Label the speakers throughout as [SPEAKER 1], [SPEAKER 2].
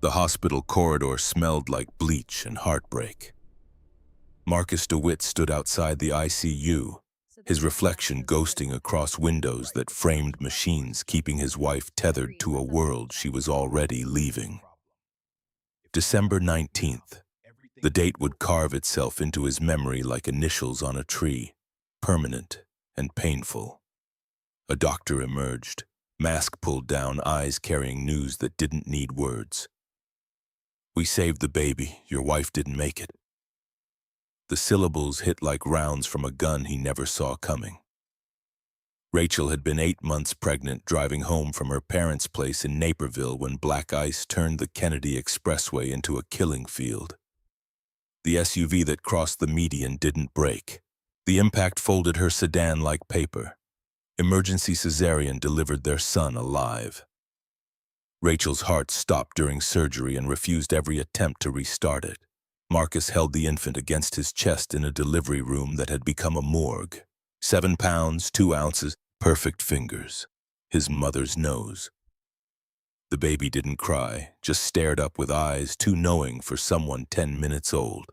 [SPEAKER 1] The hospital corridor smelled like bleach and heartbreak. Marcus DeWitt stood outside the ICU, his reflection ghosting across windows that framed machines, keeping his wife tethered to a world she was already leaving. December 19th. The date would carve itself into his memory like initials on a tree, permanent and painful. A doctor emerged, mask pulled down, eyes carrying news that didn't need words. "We saved the baby. Your wife didn't make it." The syllables hit like rounds from a gun he never saw coming. Rachel had been 8 months pregnant, driving home from her parents' place in Naperville when black ice turned the Kennedy Expressway into a killing field. The SUV that crossed the median didn't brake. The impact folded her sedan like paper. Emergency cesarean delivered their son alive. Rachel's heart stopped during surgery and refused every attempt to restart it. Marcus held the infant against his chest in a delivery room that had become a morgue. 7 pounds, 2 ounces, perfect fingers. His mother's nose. The baby didn't cry, just stared up with eyes too knowing for someone 10 minutes old.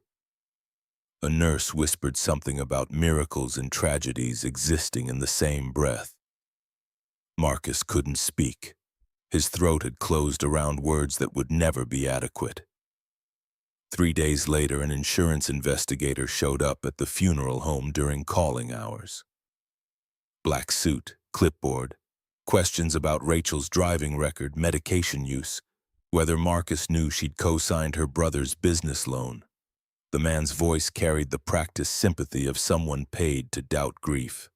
[SPEAKER 1] A nurse whispered something about miracles and tragedies existing in the same breath. Marcus couldn't speak. His throat had closed around words that would never be adequate. 3 days later, an insurance investigator showed up at the funeral home during calling hours. Black suit, clipboard, questions about Rachel's driving record, medication use, whether Marcus knew she'd co-signed her brother's business loan. The man's voice carried the practiced sympathy of someone paid to doubt grief.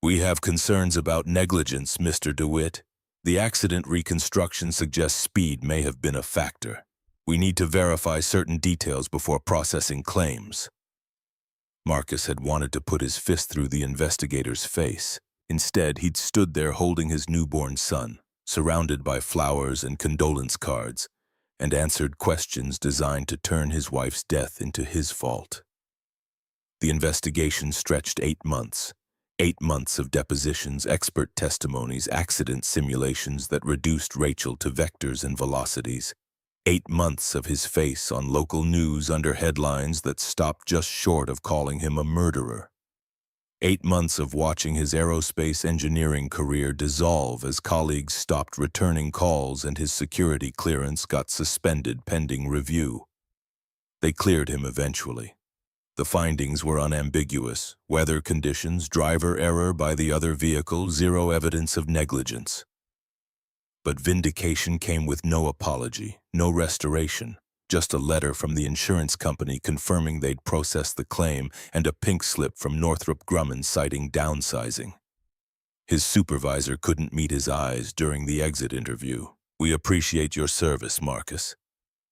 [SPEAKER 1] "We have concerns about negligence, Mr. DeWitt. The accident reconstruction suggests speed may have been a factor. We need to verify certain details before processing claims." Marcus had wanted to put his fist through the investigator's face. Instead, he'd stood there holding his newborn son, surrounded by flowers and condolence cards, and answered questions designed to turn his wife's death into his fault. The investigation stretched 8 months. 8 months of depositions, expert testimonies, accident simulations that reduced Rachel to vectors and velocities. 8 months of his face on local news under headlines that stopped just short of calling him a murderer. 8 months of watching his aerospace engineering career dissolve as colleagues stopped returning calls and his security clearance got suspended pending review. They cleared him eventually. The findings were unambiguous: weather conditions, driver error by the other vehicle, zero evidence of negligence. But vindication came with no apology, no restoration, just a letter from the insurance company confirming they'd processed the claim and a pink slip from Northrop Grumman citing downsizing. His supervisor couldn't meet his eyes during the exit interview. "We appreciate your service, Marcus.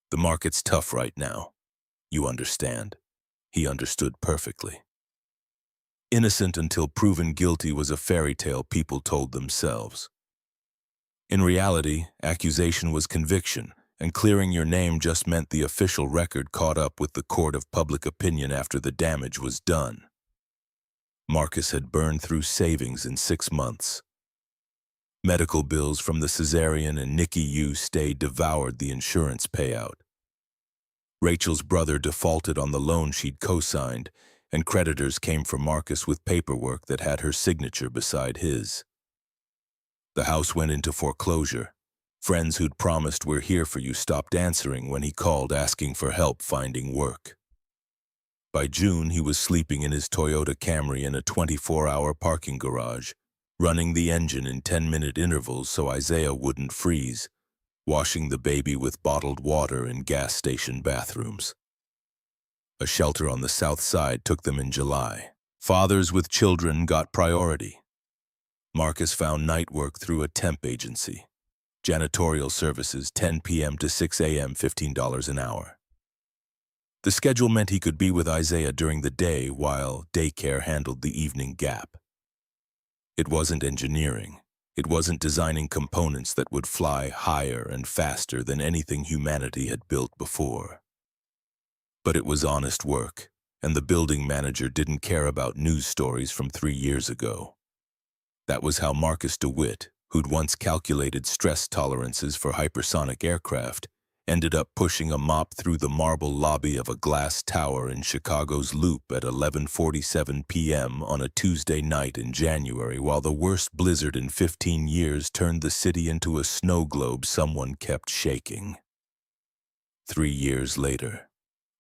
[SPEAKER 1] The market's tough right now. You understand." He understood perfectly. Innocent until proven guilty was a fairy tale people told themselves. In reality, accusation was conviction, and clearing your name just meant the official record caught up with the court of public opinion after the damage was done. Marcus had burned through savings in 6 months. Medical bills from the cesarean and NICU stay devoured the insurance payout. Rachel's brother defaulted on the loan she'd co-signed, and creditors came for Marcus with paperwork that had her signature beside his. The house went into foreclosure. Friends who'd promised "we're here for you" stopped answering when he called asking for help finding work. By June, he was sleeping in his Toyota Camry in a 24-hour parking garage, running the engine in 10-minute intervals so Isaiah wouldn't freeze, washing the baby with bottled water in gas station bathrooms. A shelter on the south side took them in July. Fathers with children got priority. Marcus found night work through a temp agency. Janitorial services, 10 p.m. to 6 a.m., $15 an hour. The schedule meant he could be with Isaiah during the day while daycare handled the evening gap. It wasn't engineering. It wasn't designing components that would fly higher and faster than anything humanity had built before. But it was honest work, and the building manager didn't care about news stories from 3 years ago. That was how Marcus DeWitt, who'd once calculated stress tolerances for hypersonic aircraft, ended up pushing a mop through the marble lobby of a glass tower in Chicago's Loop at 11:47 p.m. on a Tuesday night in January, while the worst blizzard in 15 years turned the city into a snow globe someone kept shaking. 3 years later,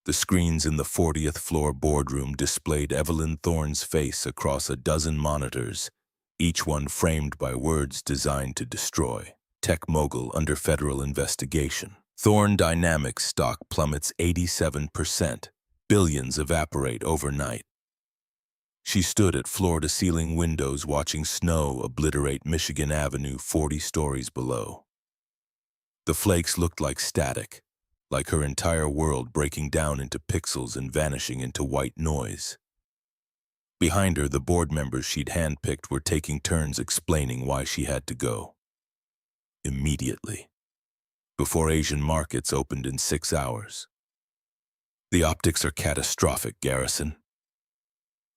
[SPEAKER 1] the screens in the 40th floor boardroom displayed Evelyn Thorne's face across a dozen monitors, each one framed by words designed to destroy. Tech mogul under federal investigation. Thorne Dynamics stock plummets 87%. Billions evaporate overnight. She stood at floor-to-ceiling windows watching snow obliterate Michigan Avenue 40 stories below. The flakes looked like static, like her entire world breaking down into pixels and vanishing into white noise. Behind her, the board members she'd handpicked were taking turns explaining why she had to go. Immediately. Before Asian markets opened in 6 hours. The optics are catastrophic, Garrison.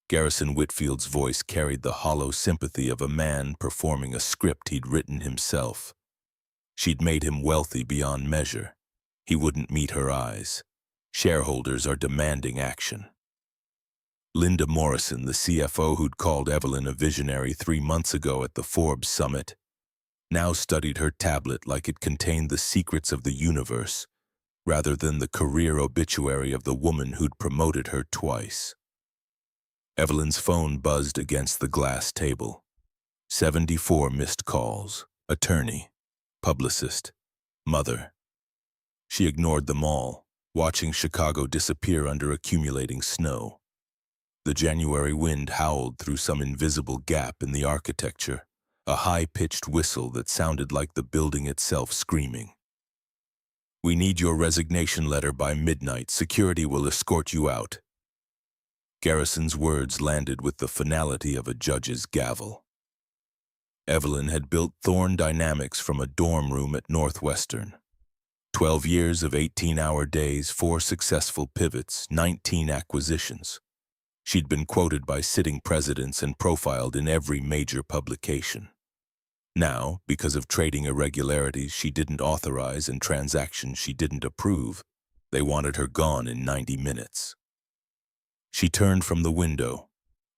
[SPEAKER 1] Garrison Whitfield's voice carried the hollow sympathy of a man performing a script he'd written himself. She'd made him wealthy beyond measure. He wouldn't meet her eyes. Shareholders are demanding action. Linda Morrison, the CFO who'd called Evelyn a visionary 3 months ago at the Forbes Summit, now studied her tablet like it contained the secrets of the universe, rather than the career obituary of the woman who'd promoted her twice. Evelyn's phone buzzed against the glass table. 74 missed calls. Attorney, publicist, mother. She ignored them all, watching Chicago disappear under accumulating snow. The January wind howled through some invisible gap in the architecture, a high-pitched whistle that sounded like the building itself screaming. "We need your resignation letter by midnight. Security will escort you out." Garrison's words landed with the finality of a judge's gavel. Evelyn had built Thorne Dynamics from a dorm room at Northwestern. 12 years of 18-hour days, 4 successful pivots, 19 acquisitions. She'd been quoted by sitting presidents and profiled in every major publication. Now, because of trading irregularities she didn't authorize and transactions she didn't approve, they wanted her gone in 90 minutes. She turned from the window.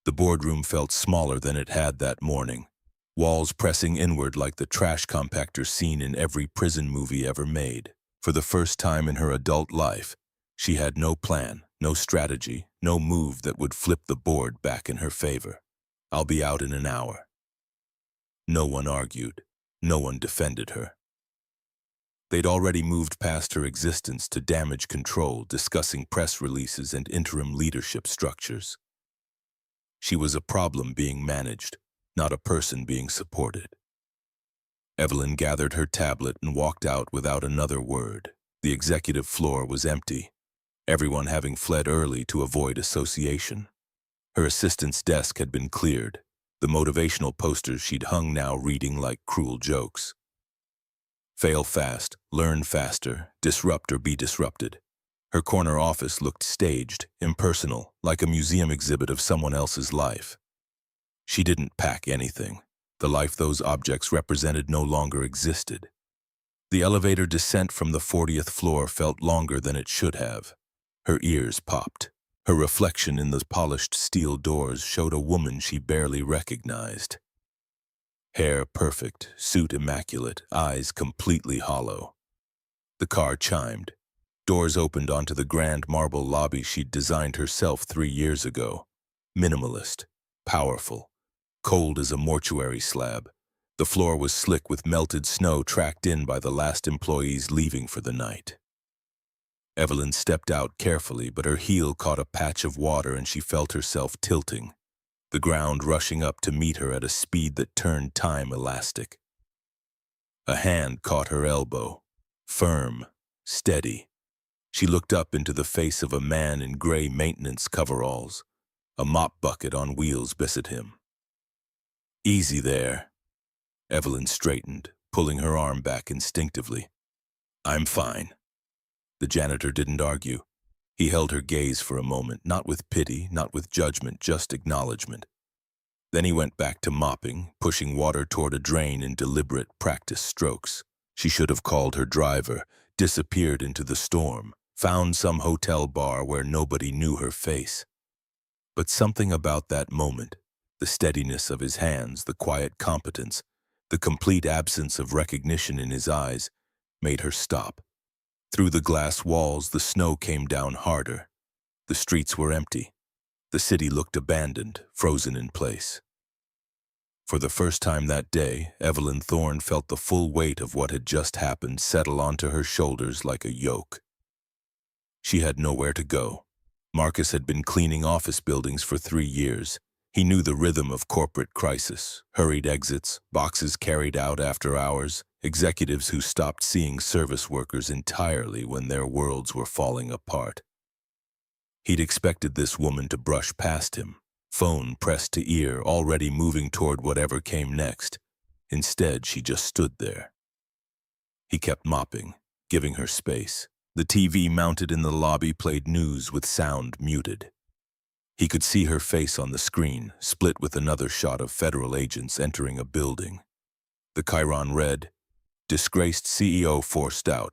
[SPEAKER 1] The boardroom felt smaller than it had that morning, walls pressing inward like the trash compactor seen in every prison movie ever made. For the first time in her adult life, she had no plan, no strategy, no move that would flip the board back in her favor. "I'll be out in an hour." No one argued. No one defended her. They'd already moved past her existence to damage control, discussing press releases and interim leadership structures. She was a problem being managed, not a person being supported. Evelyn gathered her tablet and walked out without another word. The executive floor was empty, everyone having fled early to avoid association. Her assistant's desk had been cleared, the motivational posters she'd hung now reading like cruel jokes. Fail fast, learn faster, disrupt or be disrupted. Her corner office looked staged, impersonal, like a museum exhibit of someone else's life. She didn't pack anything. The life those objects represented no longer existed. The elevator descent from the 40th floor felt longer than it should have. Her ears popped. Her reflection in the polished steel doors showed a woman she barely recognized. Hair perfect, suit immaculate, eyes completely hollow. The car chimed. Doors opened onto the grand marble lobby she'd designed herself 3 years ago. Minimalist, powerful, cold as a mortuary slab. The floor was slick with melted snow tracked in by the last employees leaving for the night. Evelyn stepped out carefully, but her heel caught a patch of water and she felt herself tilting, the ground rushing up to meet her at a speed that turned time elastic. A hand caught her elbow, firm, steady. She looked up into the face of a man in gray maintenance coveralls, a mop bucket on wheels beside him. "Easy there." Evelyn straightened, pulling her arm back instinctively. "I'm fine." The janitor didn't argue. He held her gaze for a moment, not with pity, not with judgment, just acknowledgement. Then he went back to mopping, pushing water toward a drain in deliberate practice strokes. She should have called her driver, disappeared into the storm, found some hotel bar where nobody knew her face. But something about that moment, the steadiness of his hands, the quiet competence, the complete absence of recognition in his eyes, made her stop. Through the glass walls, the snow came down harder. The streets were empty. The city looked abandoned, frozen in place. For the first time that day, Evelyn Thorne felt the full weight of what had just happened settle onto her shoulders like a yoke. She had nowhere to go. Marcus had been cleaning office buildings for 3 years. He knew the rhythm of corporate crisis, hurried exits, boxes carried out after hours, executives who stopped seeing service workers entirely when their worlds were falling apart. He'd expected this woman to brush past him, phone pressed to ear, already moving toward whatever came next. Instead, she just stood there. He kept mopping, giving her space. The TV mounted in the lobby played news with sound muted. He could see her face on the screen, split with another shot of federal agents entering a building. The chyron read, "Disgraced CEO forced out."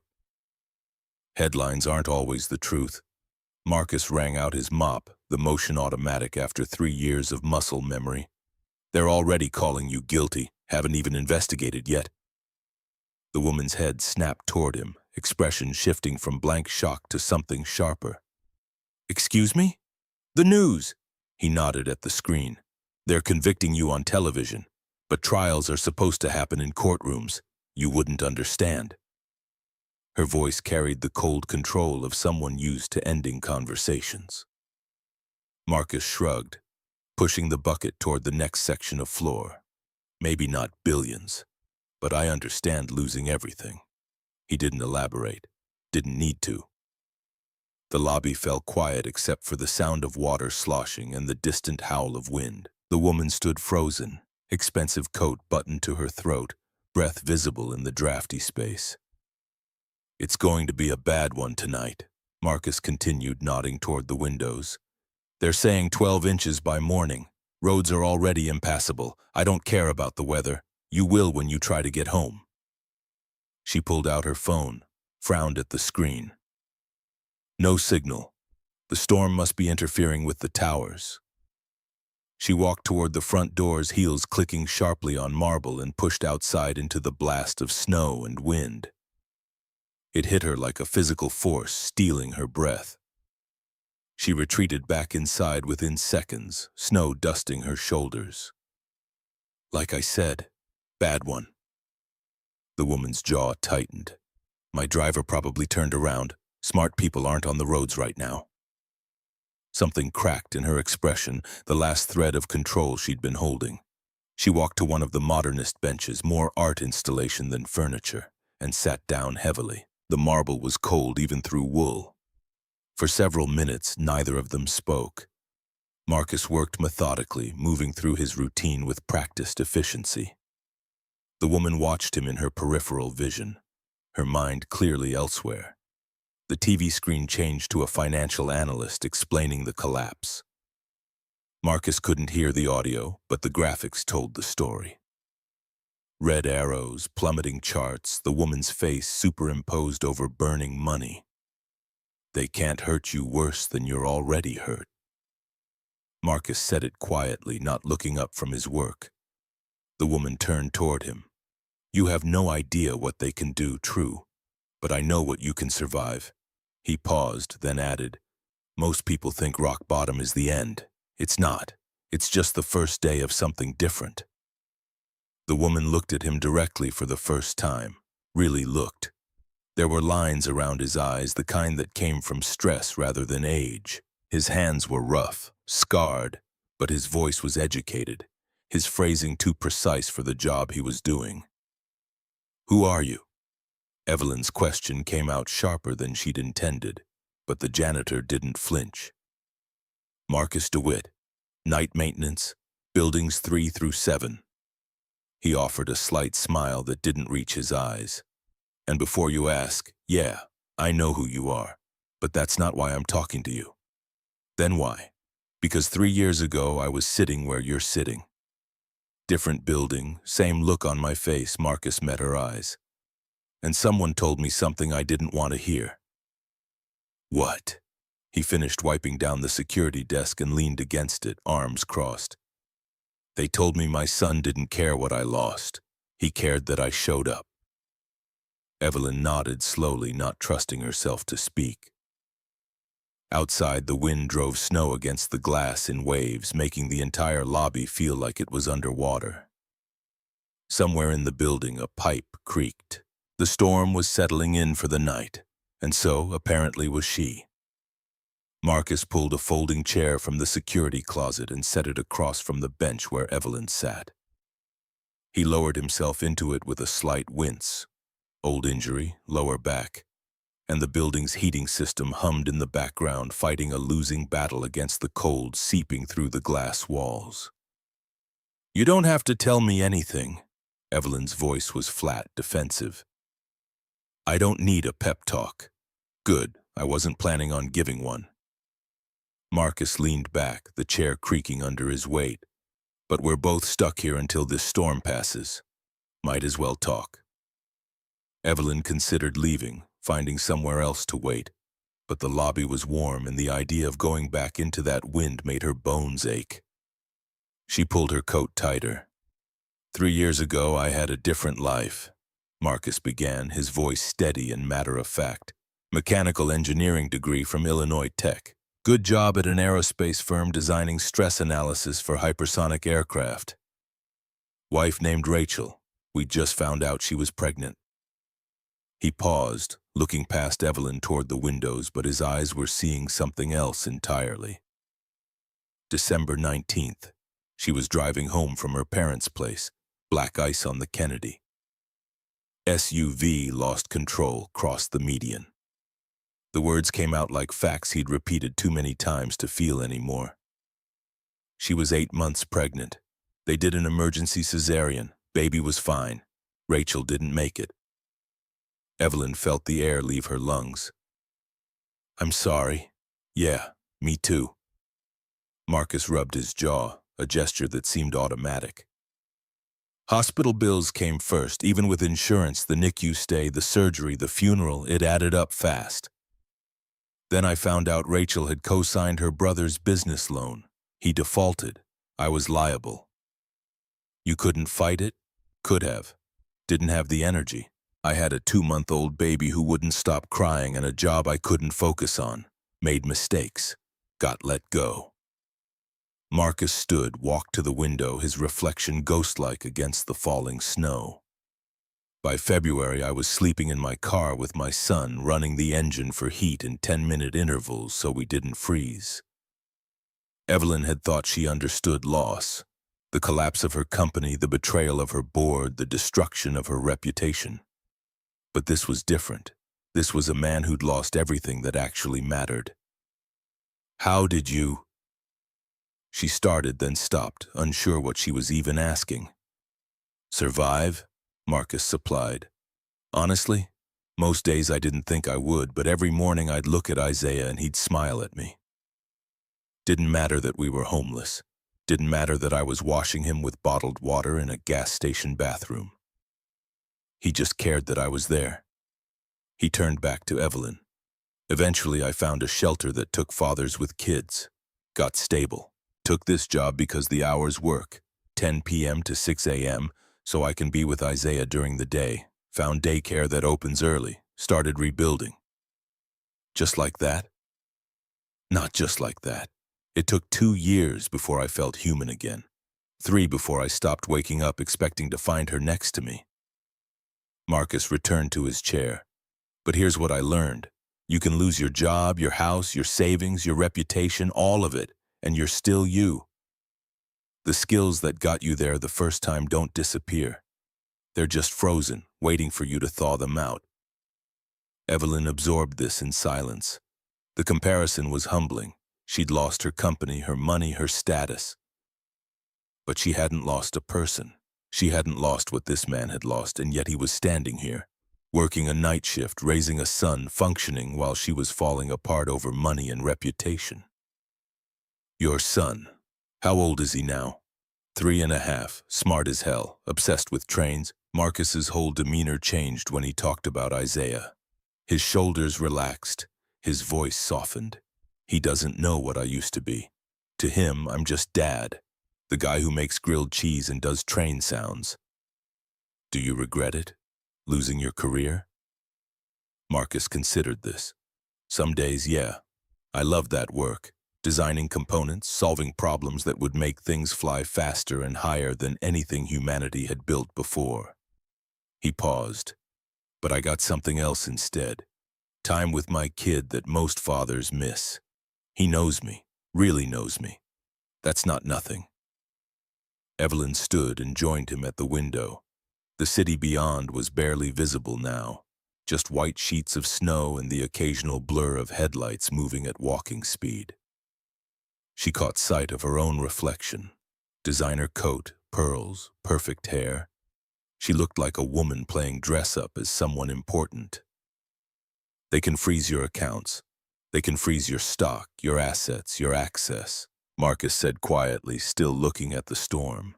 [SPEAKER 1] Headlines aren't always the truth. Marcus rang out his mop, the motion automatic after 3 years of muscle memory. "They're already calling you guilty, haven't even investigated yet." The woman's head snapped toward him, expression shifting from blank shock to something sharper. "Excuse me?" "The news!" He nodded at the screen. "They're convicting you on television, but trials are supposed to happen in courtrooms. You wouldn't understand." Her voice carried the cold control of someone used to ending conversations. Marcus shrugged, pushing the bucket toward the next section of floor. "Maybe not billions, but I understand losing everything." He didn't elaborate, didn't need to. The lobby fell quiet except for the sound of water sloshing and the distant howl of wind. The woman stood frozen, expensive coat buttoned to her throat, breath visible in the drafty space. "It's going to be a bad one tonight," Marcus continued, nodding toward the windows. "They're saying 12 inches by morning. Roads are already impassable. I don't care about the weather. You will when you try to get home." She pulled out her phone, frowned at the screen. No signal. The storm must be interfering with the towers. She walked toward the front doors, heels clicking sharply on marble, and pushed outside into the blast of snow and wind. It hit her like a physical force, stealing her breath. She retreated back inside within seconds, snow dusting her shoulders. "Like I said, bad one." The woman's jaw tightened. "My driver probably turned around. Smart people aren't on the roads right now." Something cracked in her expression, the last thread of control she'd been holding. She walked to one of the modernist benches, more art installation than furniture, and sat down heavily. The marble was cold even through wool. For several minutes, neither of them spoke. Marcus worked methodically, moving through his routine with practiced efficiency. The woman watched him in her peripheral vision, her mind clearly elsewhere. The TV screen changed to a financial analyst explaining the collapse. Marcus couldn't hear the audio, but the graphics told the story. Red arrows, plummeting charts, the woman's face superimposed over burning money. "They can't hurt you worse than you're already hurt." Marcus said it quietly, not looking up from his work. The woman turned toward him. "You have no idea what they can do, true, but I know what you can survive." He paused, then added, "Most people think rock bottom is the end. It's not. It's just the first day of something different." The woman looked at him directly for the first time, really looked. There were lines around his eyes, the kind that came from stress rather than age. His hands were rough, scarred, but his voice was educated, his phrasing too precise for the job he was doing. "Who are you?" Evelyn's question came out sharper than she'd intended, but the janitor didn't flinch. "Marcus DeWitt, night maintenance, buildings 3 through 7. He offered a slight smile that didn't reach his eyes. "And before you ask, yeah, I know who you are, but that's not why I'm talking to you." "Then why?" "Because 3 years ago I was sitting where you're sitting." Different building, same look on my face. Marcus met her eyes. and someone told me something I didn't want to hear. What? He finished wiping down the security desk and leaned against it, arms crossed. They told me my son didn't care what I lost. He cared that I showed up. Evelyn nodded slowly, not trusting herself to speak. Outside, the wind drove snow against the glass in waves, making the entire lobby feel like it was underwater. Somewhere in the building, a pipe creaked. The storm was settling in for the night, and so, apparently, was she. Marcus pulled a folding chair from the security closet and set it across from the bench where Evelyn sat. He lowered himself into it with a slight wince. Old injury, lower back, and the building's heating system hummed in the background, fighting a losing battle against the cold seeping through the glass walls. You don't have to tell me anything. Evelyn's voice was flat, defensive. I don't need a pep talk. Good, I wasn't planning on giving one. Marcus leaned back, the chair creaking under his weight. But we're both stuck here until this storm passes. Might as well talk. Evelyn considered leaving, finding somewhere else to wait, but the lobby was warm and the idea of going back into that wind made her bones ache. She pulled her coat tighter. 3 years ago, I had a different life, Marcus began, his voice steady and matter-of-fact. Mechanical engineering degree from Illinois Tech. Good job at an aerospace firm designing stress analysis for hypersonic aircraft. Wife named Rachel. We just found out she was pregnant. He paused, looking past Evelyn toward the windows, but his eyes were seeing something else entirely. December 19th. She was driving home from her parents' place, black ice on the Kennedy. SUV lost control, crossed the median. The words came out like facts he'd repeated too many times to feel anymore. She was 8 months pregnant. They did an emergency cesarean. Baby was fine. Rachel didn't make it. Evelyn felt the air leave her lungs. I'm sorry. Yeah, me too. Marcus rubbed his jaw, a gesture that seemed automatic. Hospital bills came first. Even with insurance, the NICU stay, the surgery, the funeral, it added up fast. Then I found out Rachel had co-signed her brother's business loan. He defaulted. I was liable. You couldn't fight it? Could have. Didn't have the energy. I had a 2-month-old baby who wouldn't stop crying and a job I couldn't focus on. Made mistakes. Got let go. Marcus stood, walked to the window, his reflection ghost-like against the falling snow. By February, I was sleeping in my car with my son, running the engine for heat in 10-minute intervals so we didn't freeze. Evelyn had thought she understood loss. The collapse of her company, the betrayal of her board, the destruction of her reputation. But this was different. This was a man who'd lost everything that actually mattered. How did you... She started, then stopped, unsure what she was even asking. Survive? Marcus supplied. Honestly, most days I didn't think I would, but every morning I'd look at Isaiah and he'd smile at me. Didn't matter that we were homeless. Didn't matter that I was washing him with bottled water in a gas station bathroom. He just cared that I was there. He turned back to Evelyn. Eventually I found a shelter that took fathers with kids. Got stable. Took this job because the hours work. 10 p.m. to 6 a.m., so I can be with Isaiah during the day. Found daycare that opens early. Started rebuilding. Just like that? Not just like that. It took 2 years before I felt human again. 3 before I stopped waking up expecting to find her next to me. Marcus returned to his chair. But here's what I learned. You can lose your job, your house, your savings, your reputation, all of it, and you're still you. The skills that got you there the first time don't disappear. They're just frozen, waiting for you to thaw them out. Evelyn absorbed this in silence. The comparison was humbling. She'd lost her company, her money, her status. But she hadn't lost a person. She hadn't lost what this man had lost, and yet he was standing here, working a night shift, raising a son, functioning while she was falling apart over money and reputation. Your son. How old is he now? 3.5, smart as hell, obsessed with trains. Marcus's whole demeanor changed when he talked about Isaiah. His shoulders relaxed, his voice softened. He doesn't know what I used to be. To him, I'm just Dad, the guy who makes grilled cheese and does train sounds. Do you regret it? Losing your career? Marcus considered this. Some days, yeah. I loved that work, designing components, solving problems that would make things fly faster and higher than anything humanity had built before. He paused. But I got something else instead. Time with my kid that most fathers miss. He knows me, really knows me. That's not nothing. Evelyn stood and joined him at the window. The city beyond was barely visible now, just white sheets of snow and the occasional blur of headlights moving at walking speed. She caught sight of her own reflection. Designer coat, pearls, perfect hair. She looked like a woman playing dress-up as someone important. They can freeze your accounts. They can freeze your stock, your assets, your access, Marcus said quietly, still looking at the storm.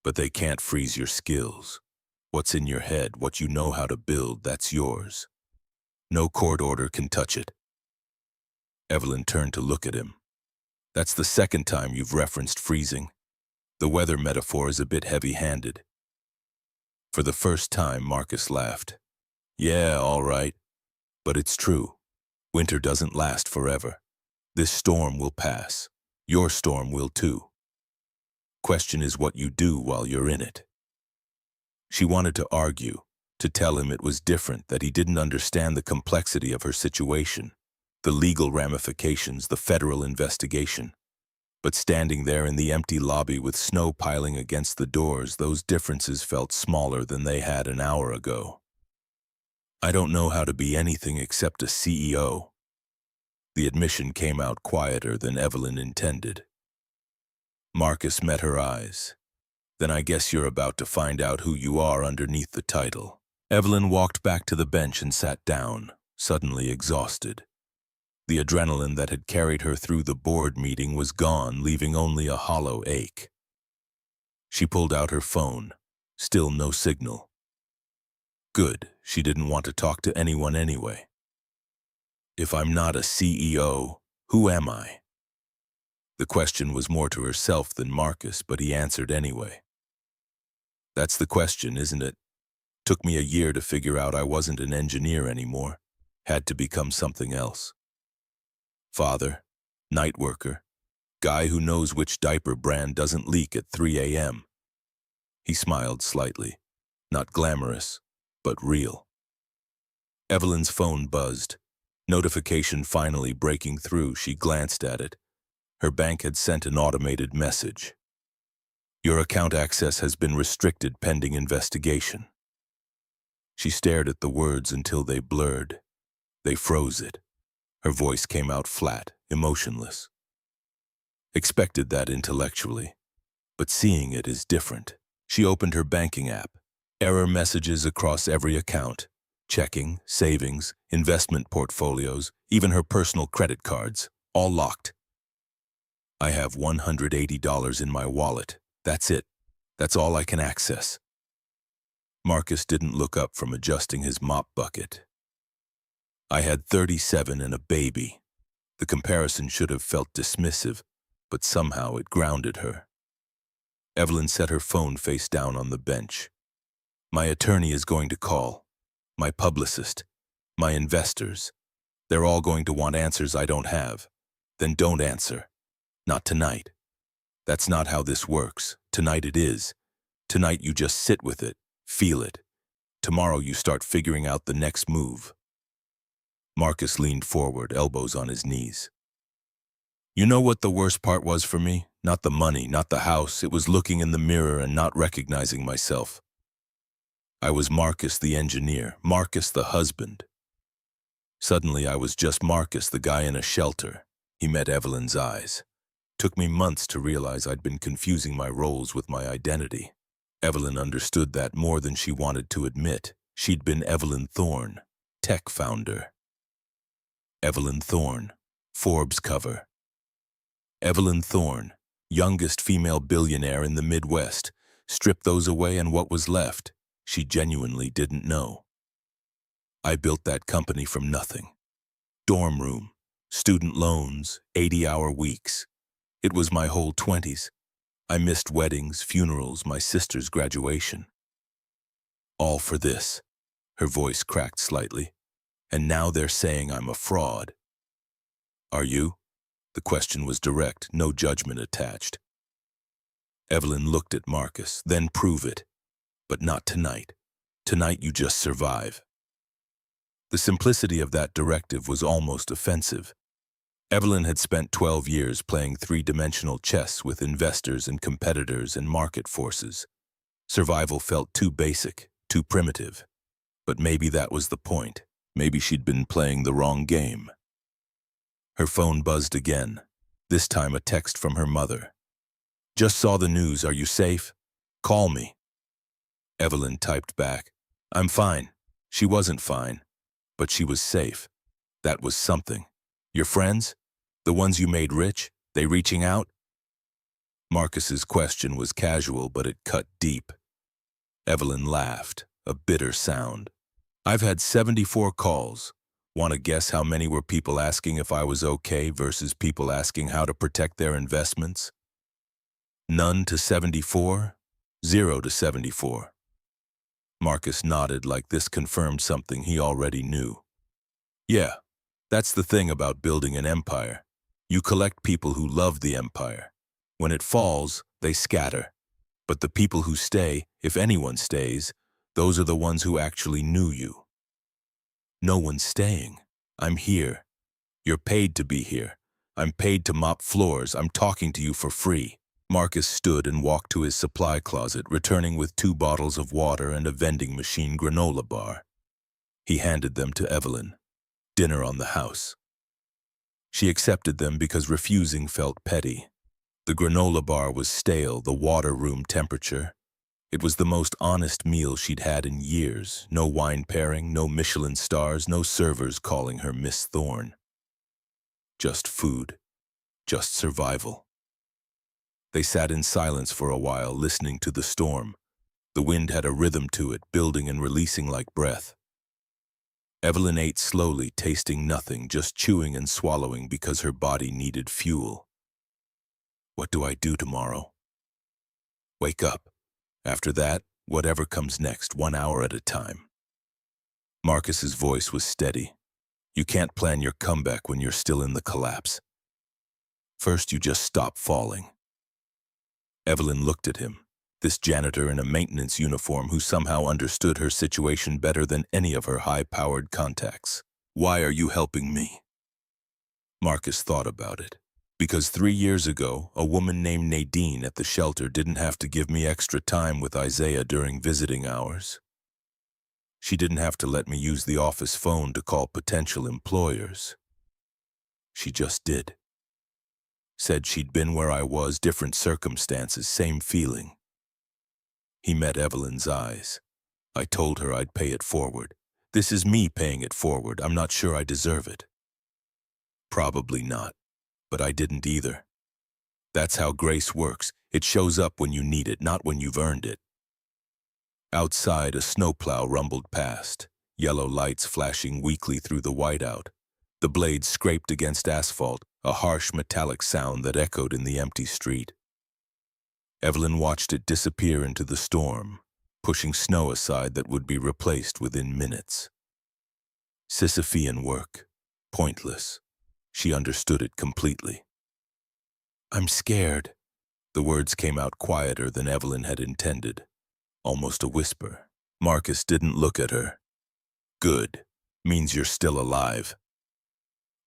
[SPEAKER 1] But they can't freeze your skills. What's in your head, what you know how to build, that's yours. No court order can touch it. Evelyn turned to look at him. That's the second time you've referenced freezing. The weather metaphor is a bit heavy-handed. For the first time, Marcus laughed. Yeah, all right. But it's true. Winter doesn't last forever. This storm will pass. Your storm will too. Question is what you do while you're in it. She wanted to argue, to tell him it was different, that he didn't understand the complexity of her situation, the legal ramifications, the federal investigation. But standing there in the empty lobby with snow piling against the doors, those differences felt smaller than they had an hour ago. I don't know how to be anything except a CEO. The admission came out quieter than Evelyn intended. Marcus met her eyes. Then I guess you're about to find out who you are underneath the title. Evelyn walked back to the bench and sat down, suddenly exhausted. The adrenaline that had carried her through the board meeting was gone, leaving only a hollow ache. She pulled out her phone. Still no signal. Good, she didn't want to talk to anyone anyway. If I'm not a CEO, who am I? The question was more to herself than Marcus, but he answered anyway. That's the question, isn't it? Took me a year to figure out I wasn't an engineer anymore. Had to become something else. Father, night worker, guy who knows which diaper brand doesn't leak at 3 a.m. He smiled slightly. Not glamorous, but real. Evelyn's phone buzzed. Notification finally breaking through, she glanced at it. Her bank had sent an automated message. Your account access has been restricted pending investigation. She stared at the words until they blurred. They froze it. Her voice came out flat, emotionless. Expected that intellectually, but seeing it is different. She opened her banking app. Error messages across every account. Checking, savings, investment portfolios, even her personal credit cards, all locked. I have $180 in my wallet. That's it. That's all I can access. Marcus didn't look up from adjusting his mop bucket. I had 37 and a baby. The comparison should have felt dismissive, but somehow it grounded her. Evelyn set her phone face down on the bench. My attorney is going to call. My publicist. My investors. They're all going to want answers I don't have. Then don't answer. Not tonight. That's not how this works. Tonight it is. Tonight you just sit with it, feel it. Tomorrow you start figuring out the next move. Marcus leaned forward, elbows on his knees. You know what the worst part was for me? Not the money, not the house. It was looking in the mirror and not recognizing myself. I was Marcus the engineer, Marcus the husband. Suddenly I was just Marcus, the guy in a shelter. He met Evelyn's eyes. Took me months to realize I'd been confusing my roles with my identity. Evelyn understood that more than she wanted to admit. She'd been Evelyn Thorne, tech founder. Evelyn Thorne, Forbes cover. Evelyn Thorne, youngest female billionaire in the Midwest. Strip those away and what was left? She genuinely didn't know. I built that company from nothing. Dorm room, student loans, 80-hour weeks. It was my whole 20s. I missed weddings, funerals, my sister's graduation. All for this. Her voice cracked slightly. And now they're saying I'm a fraud. Are you? The question was direct, no judgment attached. Evelyn looked at Marcus, then prove it. But not tonight. Tonight you just survive. The simplicity of that directive was almost offensive. Evelyn had spent 12 years playing three-dimensional chess with investors and competitors and market forces. Survival felt too basic, too primitive. But maybe that was the point. Maybe she'd been playing the wrong game. Her phone buzzed again, this time a text from her mother. Just saw the news, are you safe? Call me. Evelyn typed back, I'm fine. She wasn't fine, but she was safe. That was something. Your friends? The ones you made rich? They reaching out? Marcus's question was casual, but it cut deep. Evelyn laughed, a bitter sound. I've had 74 calls. Want to guess how many were people asking if I was okay versus people asking how to protect their investments? None to 74, 0 to 74. Marcus nodded like this confirmed something he already knew. Yeah, that's the thing about building an empire. You collect people who love the empire. When it falls, they scatter. But the people who stay, if anyone stays, those are the ones who actually knew you. No one's staying. I'm here. You're paid to be here. I'm paid to mop floors. I'm talking to you for free. Marcus stood and walked to his supply closet, returning with 2 bottles of water and a vending machine granola bar. He handed them to Evelyn. Dinner on the house. She accepted them because refusing felt petty. The granola bar was stale, the water room temperature. It was the most honest meal she'd had in years. No wine pairing, no Michelin stars, no servers calling her Miss Thorne. Just food. Just survival. They sat in silence for a while, listening to the storm. The wind had a rhythm to it, building and releasing like breath. Evelyn ate slowly, tasting nothing, just chewing and swallowing because her body needed fuel. What do I do tomorrow? Wake up. After that, whatever comes next, 1 hour at a time. Marcus's voice was steady. You can't plan your comeback when you're still in the collapse. First, you just stop falling. Evelyn looked at him, this janitor in a maintenance uniform who somehow understood her situation better than any of her high-powered contacts. Why are you helping me? Marcus thought about it. Because 3 years ago, a woman named Nadine at the shelter didn't have to give me extra time with Isaiah during visiting hours. She didn't have to let me use the office phone to call potential employers. She just did. Said she'd been where I was, different circumstances, same feeling. He met Evelyn's eyes. I told her I'd pay it forward. This is me paying it forward. I'm not sure I deserve it. Probably not. But I didn't either. That's how grace works. It shows up when you need it, not when you've earned it. Outside, a snowplow rumbled past, yellow lights flashing weakly through the whiteout. The blades scraped against asphalt, a harsh metallic sound that echoed in the empty street. Evelyn watched it disappear into the storm, pushing snow aside that would be replaced within minutes. Sisyphean work, pointless. She understood it completely. I'm scared. The words came out quieter than Evelyn had intended, almost a whisper. Marcus didn't look at her. Good. Means you're still alive.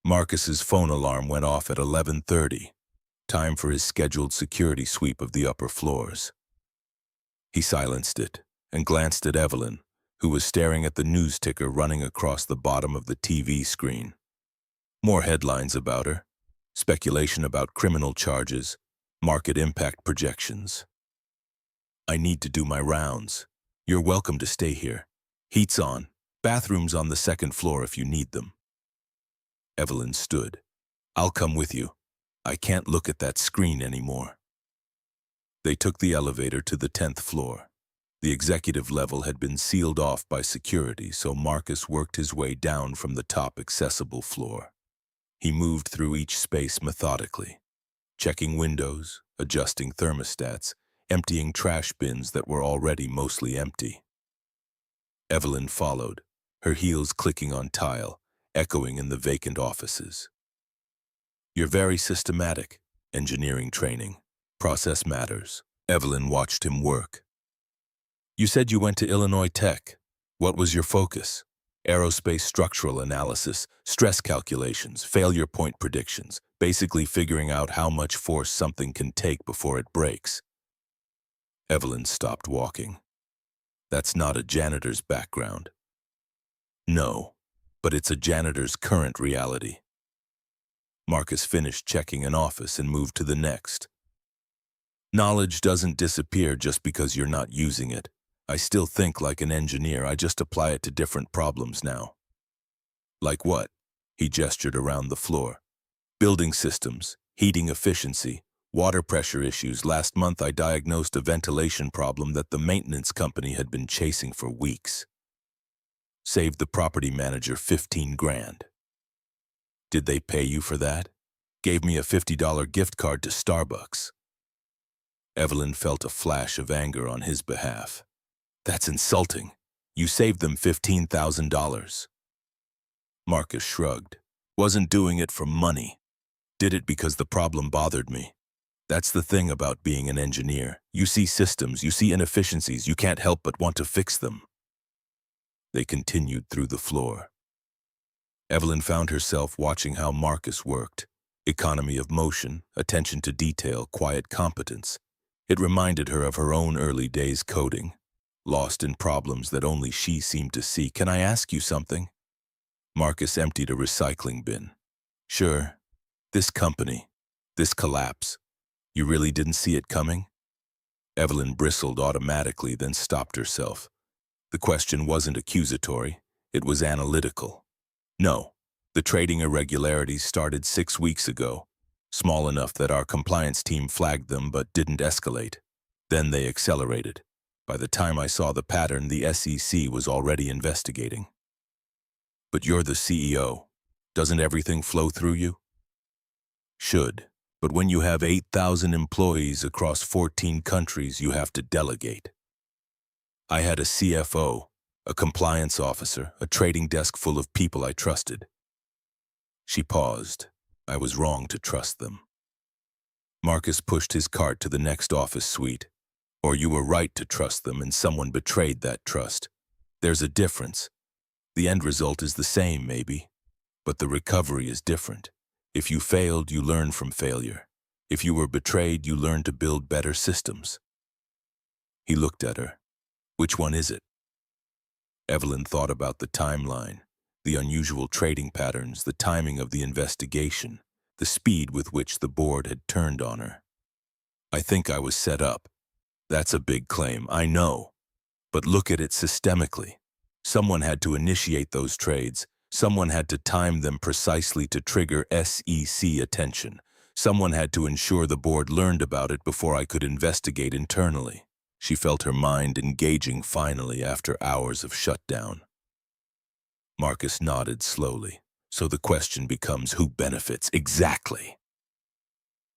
[SPEAKER 1] Marcus's phone alarm went off at 11:30, time for his scheduled security sweep of the upper floors. He silenced it and glanced at Evelyn, who was staring at the news ticker running across the bottom of the TV screen. More headlines about her, speculation about criminal charges, market impact projections. I need to do my rounds. You're welcome to stay here. Heat's on. Bathrooms on the 2nd floor if you need them. Evelyn stood. I'll come with you. I can't look at that screen anymore. They took the elevator to the 10th floor. The executive level had been sealed off by security, so Marcus worked his way down from the top accessible floor. He moved through each space methodically, checking windows, adjusting thermostats, emptying trash bins that were already mostly empty. Evelyn followed, her heels clicking on tile, echoing in the vacant offices. "You're very systematic. Engineering training. Process matters." Evelyn watched him work. "You said you went to Illinois Tech. What was your focus?" "Aerospace structural analysis, stress calculations, failure point predictions, basically figuring out how much force something can take before it breaks." Evelyn stopped walking. "That's not a janitor's background." "No, but it's a janitor's current reality." Marcus finished checking an office and moved to the next. "Knowledge doesn't disappear just because you're not using it. I still think like an engineer, I just apply it to different problems now." "Like what?" He gestured around the floor. "Building systems, heating efficiency, water pressure issues. Last month I diagnosed a ventilation problem that the maintenance company had been chasing for weeks. Saved the property manager 15 grand. Did they pay you for that?" "Gave me a $50 gift card to Starbucks." Evelyn felt a flash of anger on his behalf. "That's insulting. You saved them $15,000. Marcus shrugged. "Wasn't doing it for money. Did it because the problem bothered me. That's the thing about being an engineer. You see systems, you see inefficiencies, you can't help but want to fix them." They continued through the floor. Evelyn found herself watching how Marcus worked. Economy of motion, attention to detail, quiet competence. It reminded her of her own early days coding, lost in problems that only she seemed to see. "Can I ask you something?" Marcus emptied a recycling bin. "Sure. This company, this collapse, you really didn't see it coming?" Evelyn bristled automatically, then stopped herself. The question wasn't accusatory, it was analytical. "No, the trading irregularities started 6 weeks ago, small enough that our compliance team flagged them but didn't escalate. Then they accelerated. By the time I saw the pattern, the SEC was already investigating." "But you're the CEO. Doesn't everything flow through you?" "Should, but when you have 8,000 employees across 14 countries, you have to delegate. I had a CFO, a compliance officer, a trading desk full of people I trusted." She paused. "I was wrong to trust them." Marcus pushed his cart to the next office suite. "Or you were right to trust them and someone betrayed that trust. There's a difference. The end result is the same, maybe, but the recovery is different. If you failed, you learn from failure. If you were betrayed, you learn to build better systems." He looked at her. "Which one is it?" Evelyn thought about the timeline, the unusual trading patterns, the timing of the investigation, the speed with which the board had turned on her. "I think I was set up." "That's a big claim, I know. But look at it systemically. Someone had to initiate those trades. Someone had to time them precisely to trigger SEC attention. Someone had to ensure the board learned about it before I could investigate internally." She felt her mind engaging finally after hours of shutdown. Marcus nodded slowly. "So the question becomes, who benefits exactly?"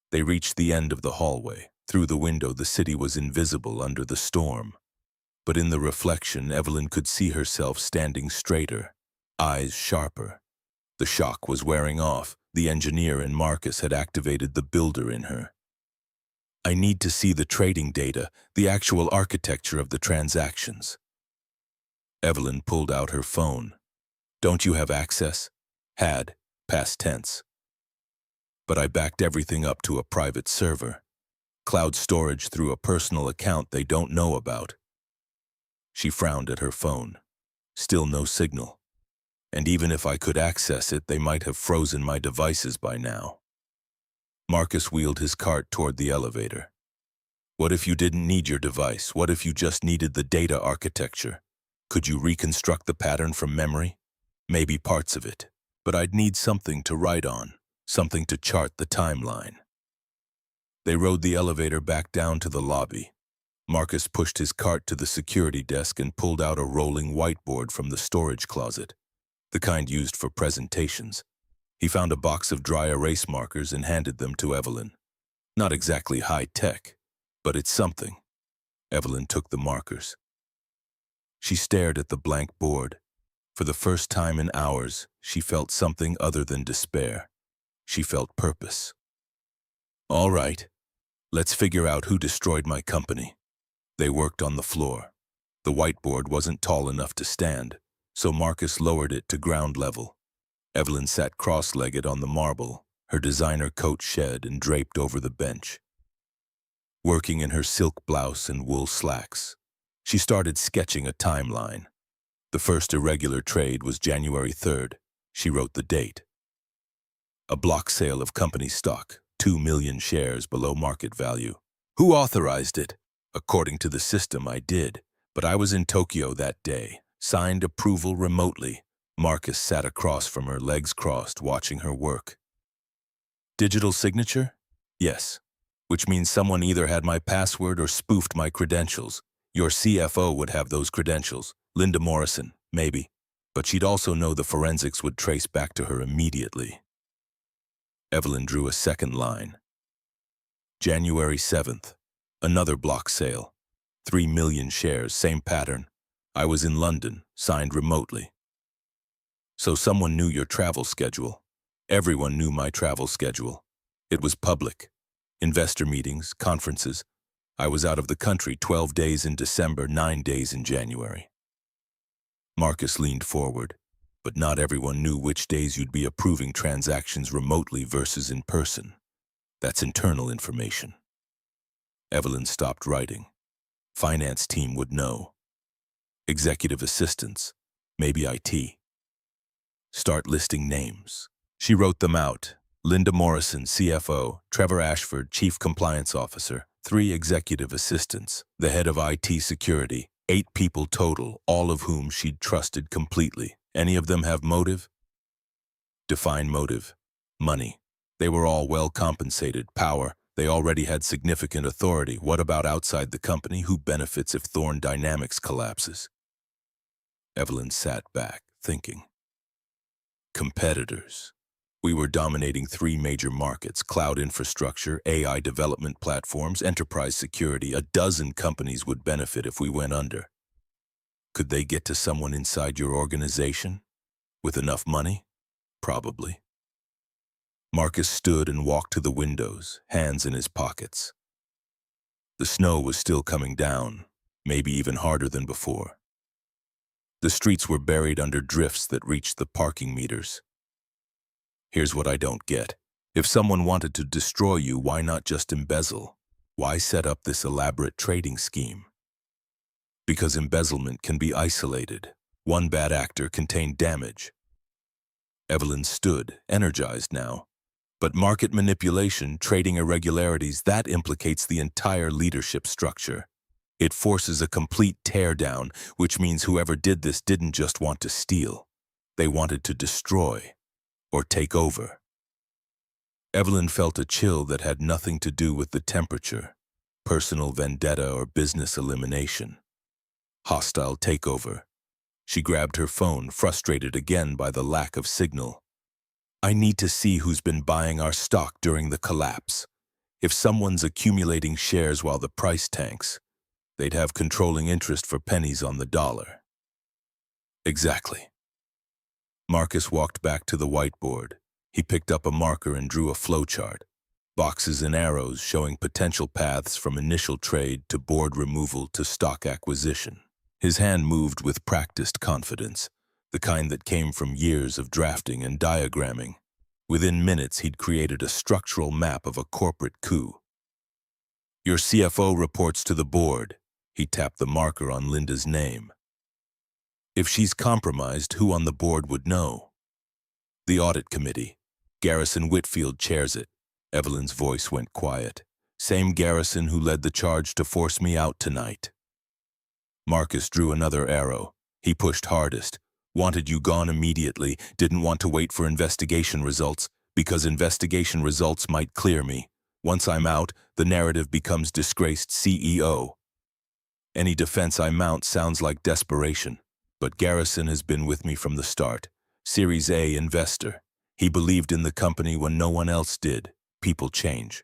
[SPEAKER 1] They reached the end of the hallway. Through the window, the city was invisible under the storm. But in the reflection, Evelyn could see herself standing straighter, eyes sharper. The shock was wearing off. The engineer in Marcus had activated the builder in her. "I need to see the trading data, the actual architecture of the transactions." Evelyn pulled out her phone. "Don't you have access?" "Had, past tense. But I backed everything up to a private server. Cloud storage through a personal account they don't know about." She frowned at her phone. Still no signal. And even if I could access it, they might have frozen my devices by now. Marcus wheeled his cart toward the elevator. "What if you didn't need your device? What if you just needed the data architecture? Could you reconstruct the pattern from memory?" "Maybe parts of it, but I'd need something to write on, something to chart the timeline." They rode the elevator back down to the lobby. Marcus pushed his cart to the security desk and pulled out a rolling whiteboard from the storage closet, the kind used for presentations. He found a box of dry erase markers and handed them to Evelyn. Not exactly high-tech, but it's something. Evelyn took the markers. She stared at the blank board. For the first time in hours, she felt something other than despair. She felt purpose. All right, let's figure out who destroyed my company. They worked on the floor. The whiteboard wasn't tall enough to stand, so Marcus lowered it to ground level. Evelyn sat cross-legged on the marble, her designer coat shed and draped over the bench. Working in her silk blouse and wool slacks, she started sketching a timeline. The first irregular trade was January 3rd. She wrote the date. A block sale of company stock, 2 million shares below market value. Who authorized it? According to the system, I did, but I was in Tokyo that day. Signed approval remotely. Marcus sat across from her, legs crossed, watching her work. Digital signature? Yes. Which means someone either had my password or spoofed my credentials. Your CFO would have those credentials. Linda Morrison, maybe. But she'd also know the forensics would trace back to her immediately. Evelyn drew a second line. January 7th. Another block sale. 3 million shares, same pattern. I was in London, signed remotely. So someone knew your travel schedule. Everyone knew my travel schedule. It was public. Investor meetings, conferences. I was out of the country 12 days in December, 9 days in January. Marcus leaned forward, but not everyone knew which days you'd be approving transactions remotely versus in person. That's internal information. Evelyn stopped writing. Finance team would know. Executive assistants, maybe IT. Start listing names. She wrote them out. Linda Morrison, CFO, Trevor Ashford, Chief Compliance Officer, 3 executive assistants, the head of IT security, 8 people total, all of whom she'd trusted completely. Any of them have motive? Define motive. Money. They were all well compensated. Power. They already had significant authority. What about outside the company? Who benefits if Thorne Dynamics collapses? Evelyn sat back, thinking. Competitors. We were dominating 3 major markets: cloud infrastructure, AI development platforms, enterprise security. A dozen companies would benefit if we went under. Could they get to someone inside your organization? With enough money? Probably. Marcus stood and walked to the windows, hands in his pockets. The snow was still coming down, maybe even harder than before. The streets were buried under drifts that reached the parking meters. Here's what I don't get. If someone wanted to destroy you, why not just embezzle? Why set up this elaborate trading scheme? Because embezzlement can be isolated. One bad actor contained damage. Evelyn stood, energized now. But market manipulation, trading irregularities, that implicates the entire leadership structure. It forces a complete teardown, which means whoever did this didn't just want to steal. They wanted to destroy or take over. Evelyn felt a chill that had nothing to do with the temperature, personal vendetta or business elimination. Hostile takeover. She grabbed her phone, frustrated again by the lack of signal. I need to see who's been buying our stock during the collapse. If someone's accumulating shares while the price tanks, they'd have controlling interest for pennies on the dollar. Exactly. Marcus walked back to the whiteboard. He picked up a marker and drew a flowchart. Boxes and arrows showing potential paths from initial trade to board removal to stock acquisition. His hand moved with practiced confidence, the kind that came from years of drafting and diagramming. Within minutes, he'd created a structural map of a corporate coup. Your CFO reports to the board. He tapped the marker on Linda's name. If she's compromised, who on the board would know? The audit committee. Garrison Whitfield chairs it. Evelyn's voice went quiet. Same Garrison who led the charge to force me out tonight. Marcus drew another arrow. He pushed hardest. Wanted you gone immediately, didn't want to wait for investigation results, because investigation results might clear me. Once I'm out, the narrative becomes disgraced CEO. Any defense I mount sounds like desperation, but Garrison has been with me from the start. Series A investor. He believed in the company when no one else did. People change.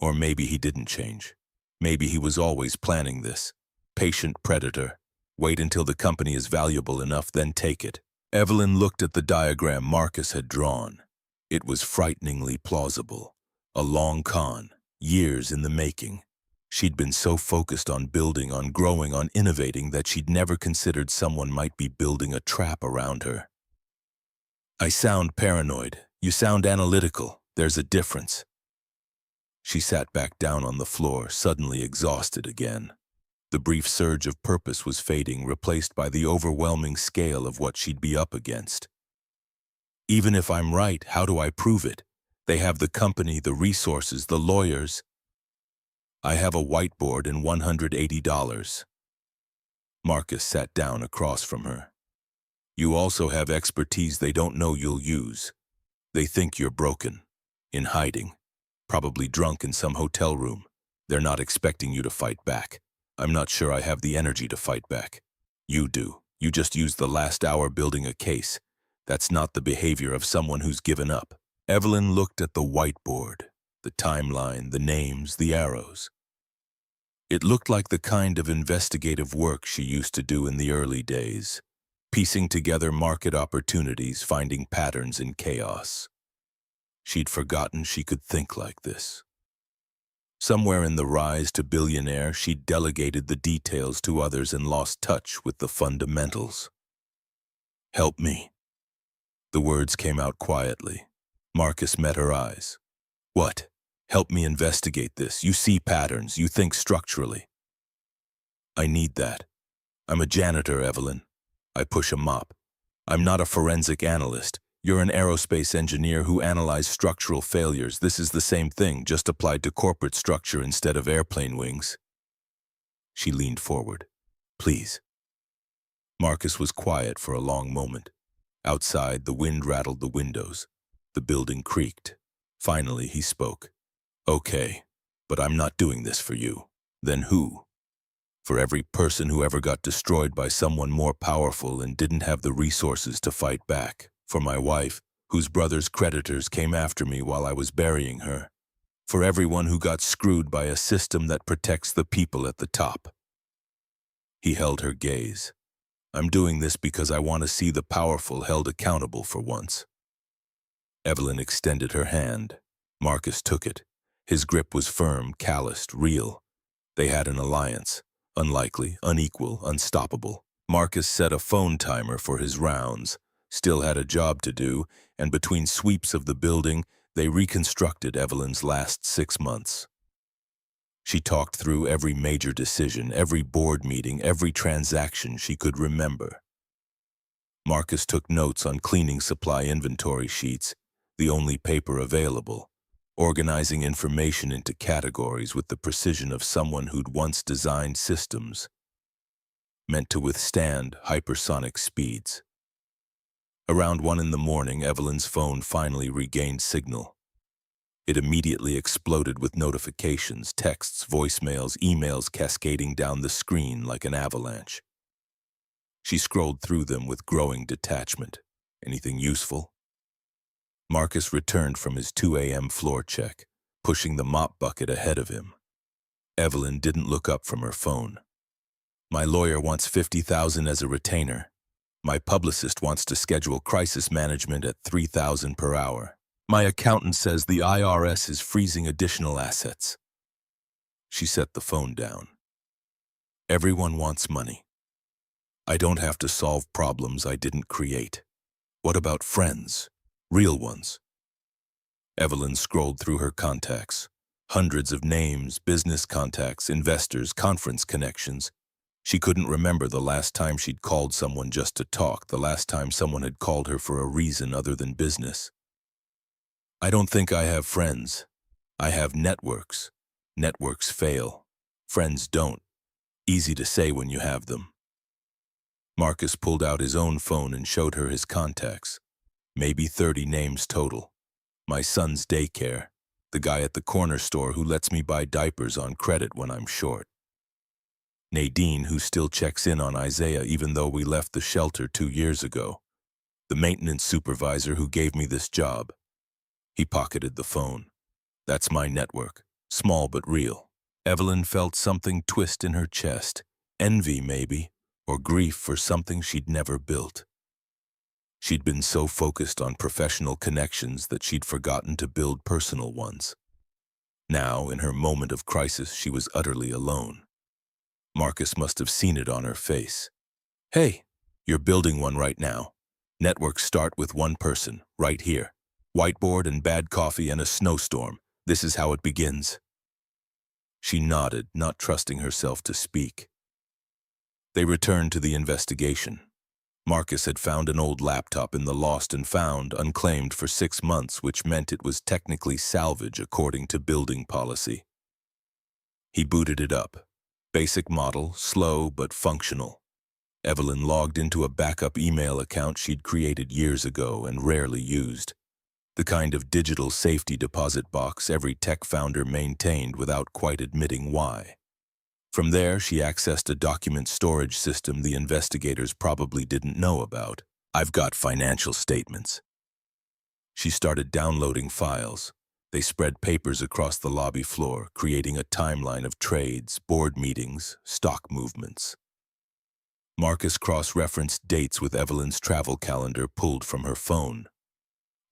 [SPEAKER 1] Or maybe he didn't change. Maybe he was always planning this. Patient predator. Wait until the company is valuable enough, then take it. Evelyn looked at the diagram Marcus had drawn. It was frighteningly plausible. A long con, years in the making. She'd been so focused on building, on growing, on innovating that she'd never considered someone might be building a trap around her. I sound paranoid. You sound analytical. There's a difference. She sat back down on the floor, suddenly exhausted again. The brief surge of purpose was fading, replaced by the overwhelming scale of what she'd be up against. Even if I'm right, how do I prove it? They have the company, the resources, the lawyers. I have a whiteboard and $180. Marcus sat down across from her. You also have expertise they don't know you'll use. They think you're broken, in hiding, probably drunk in some hotel room. They're not expecting you to fight back. I'm not sure I have the energy to fight back. You do. You just used the last hour building a case. That's not the behavior of someone who's given up. Evelyn looked at the whiteboard, the timeline, the names, the arrows. It looked like the kind of investigative work she used to do in the early days, piecing together market opportunities, finding patterns in chaos. She'd forgotten she could think like this. Somewhere in the rise to billionaire, she'd delegated the details to others and lost touch with the fundamentals. Help me. The words came out quietly. Marcus met her eyes. What? Help me investigate this. You see patterns. You think structurally. I need that. I'm a janitor, Evelyn. I push a mop. I'm not a forensic analyst. You're an aerospace engineer who analyzes structural failures. This is the same thing, just applied to corporate structure instead of airplane wings. She leaned forward. Please. Marcus was quiet for a long moment. Outside, the wind rattled the windows. The building creaked. Finally, he spoke. Okay, but I'm not doing this for you. Then who? For every person who ever got destroyed by someone more powerful and didn't have the resources to fight back. For my wife, whose brother's creditors came after me while I was burying her. For everyone who got screwed by a system that protects the people at the top. He held her gaze. I'm doing this because I want to see the powerful held accountable for once. Evelyn extended her hand. Marcus took it. His grip was firm, calloused, real. They had an alliance. Unlikely, unequal, unstoppable. Marcus set a phone timer for his rounds. Still had a job to do, and between sweeps of the building, they reconstructed Evelyn's last 6 months. She talked through every major decision, every board meeting, every transaction she could remember. Marcus took notes on cleaning supply inventory sheets, the only paper available, organizing information into categories with the precision of someone who'd once designed systems meant to withstand hypersonic speeds. Around 1 in the morning, Evelyn's phone finally regained signal. It immediately exploded with notifications, texts, voicemails, emails cascading down the screen like an avalanche. She scrolled through them with growing detachment. Anything useful? Marcus returned from his 2 a.m. floor check, pushing the mop bucket ahead of him. Evelyn didn't look up from her phone. My lawyer wants $50,000 as a retainer. My publicist wants to schedule crisis management at $3,000 per hour. My accountant says the IRS is freezing additional assets. She set the phone down. Everyone wants money. I don't have to solve problems I didn't create. What about friends? Real ones? Evelyn scrolled through her contacts. Hundreds of names, business contacts, investors, conference connections. She couldn't remember the last time she'd called someone just to talk, the last time someone had called her for a reason other than business. I don't think I have friends. I have networks. Networks fail. Friends don't. Easy to say when you have them. Marcus pulled out his own phone and showed her his contacts. Maybe 30 names total. My son's daycare. The guy at the corner store who lets me buy diapers on credit when I'm short. Nadine, who still checks in on Isaiah even though we left the shelter 2 years ago. The maintenance supervisor who gave me this job. He pocketed the phone. That's my network. Small but real. Evelyn felt something twist in her chest. Envy, maybe, or grief for something she'd never built. She'd been so focused on professional connections that she'd forgotten to build personal ones. Now, in her moment of crisis, she was utterly alone. Marcus must have seen it on her face. Hey, you're building one right now. Networks start with one person, right here. Whiteboard and bad coffee and a snowstorm. This is how it begins. She nodded, not trusting herself to speak. They returned to the investigation. Marcus had found an old laptop in the lost and found, unclaimed for 6 months, which meant it was technically salvage according to building policy. He booted it up. Basic model, slow but functional. Evelyn logged into a backup email account she'd created years ago and rarely used. The kind of digital safety deposit box every tech founder maintained without quite admitting why. From there, she accessed a document storage system the investigators probably didn't know about. I've got financial statements. She started downloading files. They spread papers across the lobby floor, creating a timeline of trades, board meetings, stock movements. Marcus cross-referenced dates with Evelyn's travel calendar pulled from her phone.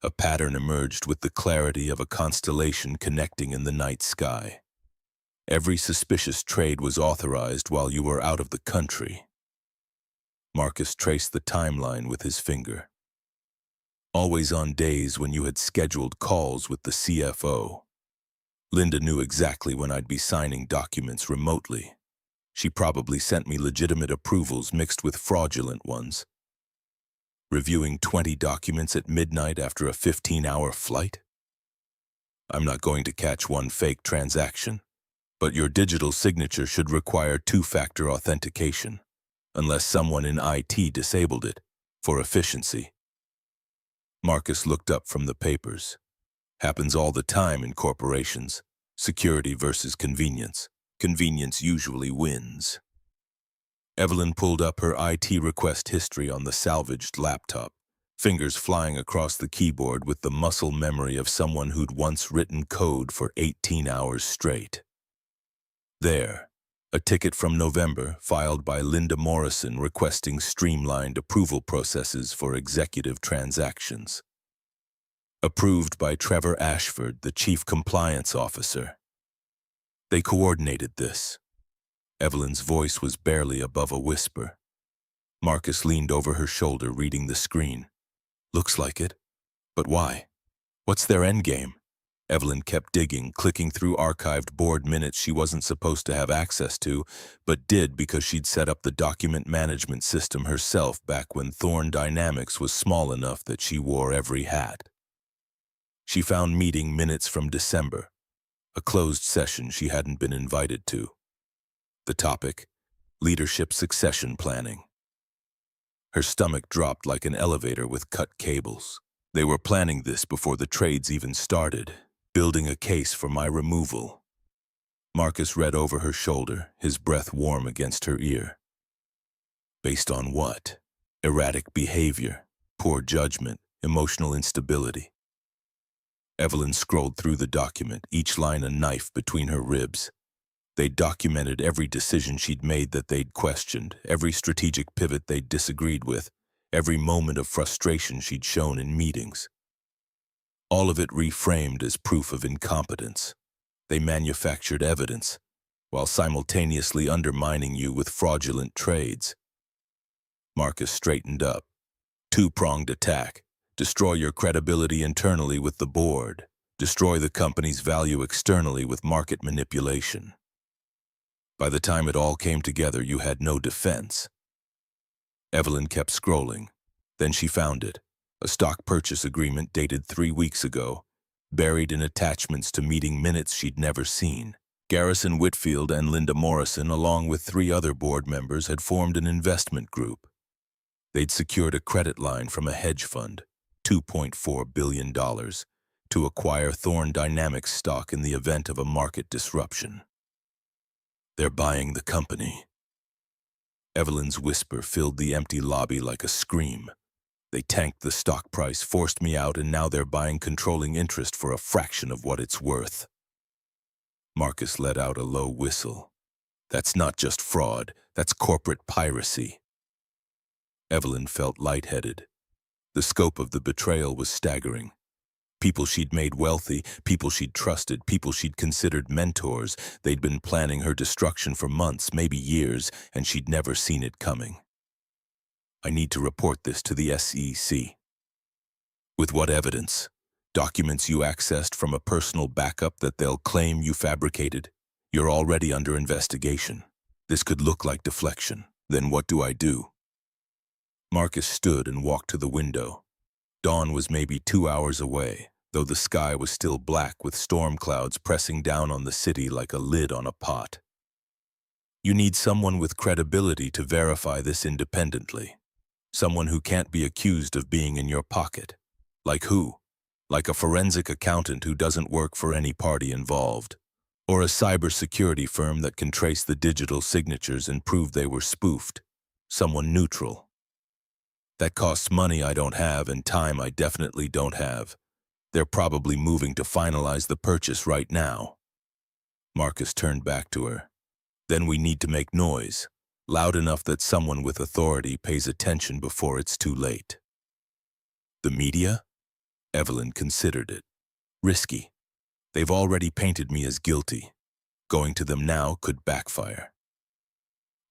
[SPEAKER 1] A pattern emerged with the clarity of a constellation connecting in the night sky. Every suspicious trade was authorized while you were out of the country. Marcus traced the timeline with his finger. Always on days when you had scheduled calls with the CFO. Linda knew exactly when I'd be signing documents remotely. She probably sent me legitimate approvals mixed with fraudulent ones. Reviewing 20 documents at midnight after a 15-hour flight? I'm not going to catch one fake transaction. But your digital signature should require two-factor authentication, unless someone in IT disabled it, for efficiency. Marcus looked up from the papers. Happens all the time in corporations. Security versus convenience. Convenience usually wins. Evelyn pulled up her IT request history on the salvaged laptop, fingers flying across the keyboard with the muscle memory of someone who'd once written code for 18 hours straight. There, a ticket from November filed by Linda Morrison requesting streamlined approval processes for executive transactions. Approved by Trevor Ashford, the chief compliance officer. They coordinated this. Evelyn's voice was barely above a whisper. Marcus leaned over her shoulder, reading the screen. Looks like it. But why? What's their endgame? Evelyn kept digging, clicking through archived board minutes she wasn't supposed to have access to, but did because she'd set up the document management system herself back when Thorne Dynamics was small enough that she wore every hat. She found meeting minutes from December, a closed session she hadn't been invited to. The topic, leadership succession planning. Her stomach dropped like an elevator with cut cables. They were planning this before the trades even started. Building a case for my removal. Marcus read over her shoulder, his breath warm against her ear. Based on what? Erratic behavior, poor judgment, emotional instability. Evelyn scrolled through the document, each line a knife between her ribs. They documented every decision she'd made that they'd questioned, every strategic pivot they'd disagreed with, every moment of frustration she'd shown in meetings. All of it reframed as proof of incompetence. They manufactured evidence, while simultaneously undermining you with fraudulent trades. Marcus straightened up. Two-pronged attack. Destroy your credibility internally with the board. Destroy the company's value externally with market manipulation. By the time it all came together, you had no defense. Evelyn kept scrolling. Then she found it. A stock purchase agreement dated 3 weeks ago, buried in attachments to meeting minutes she'd never seen. Garrison Whitfield and Linda Morrison, along with 3 other board members, had formed an investment group. They'd secured a credit line from a hedge fund, $2.4 billion, to acquire Thorne Dynamics stock in the event of a market disruption. They're buying the company. Evelyn's whisper filled the empty lobby like a scream. They tanked the stock price, forced me out, and now they're buying controlling interest for a fraction of what it's worth. Marcus let out a low whistle. That's not just fraud, that's corporate piracy. Evelyn felt lightheaded. The scope of the betrayal was staggering. People she'd made wealthy, people she'd trusted, people she'd considered mentors. They'd been planning her destruction for months, maybe years, and she'd never seen it coming. I need to report this to the SEC. With what evidence? Documents you accessed from a personal backup that they'll claim you fabricated? You're already under investigation. This could look like deflection. Then what do I do? Marcus stood and walked to the window. Dawn was maybe 2 hours away, though the sky was still black with storm clouds pressing down on the city like a lid on a pot. You need someone with credibility to verify this independently. Someone who can't be accused of being in your pocket. Like who? Like a forensic accountant who doesn't work for any party involved. Or a cybersecurity firm that can trace the digital signatures and prove they were spoofed. Someone neutral. That costs money I don't have and time I definitely don't have. They're probably moving to finalize the purchase right now. Marcus turned back to her. Then we need to make noise, loud enough that someone with authority pays attention before it's too late. The media? Evelyn considered it. Risky. They've already painted me as guilty. Going to them now could backfire.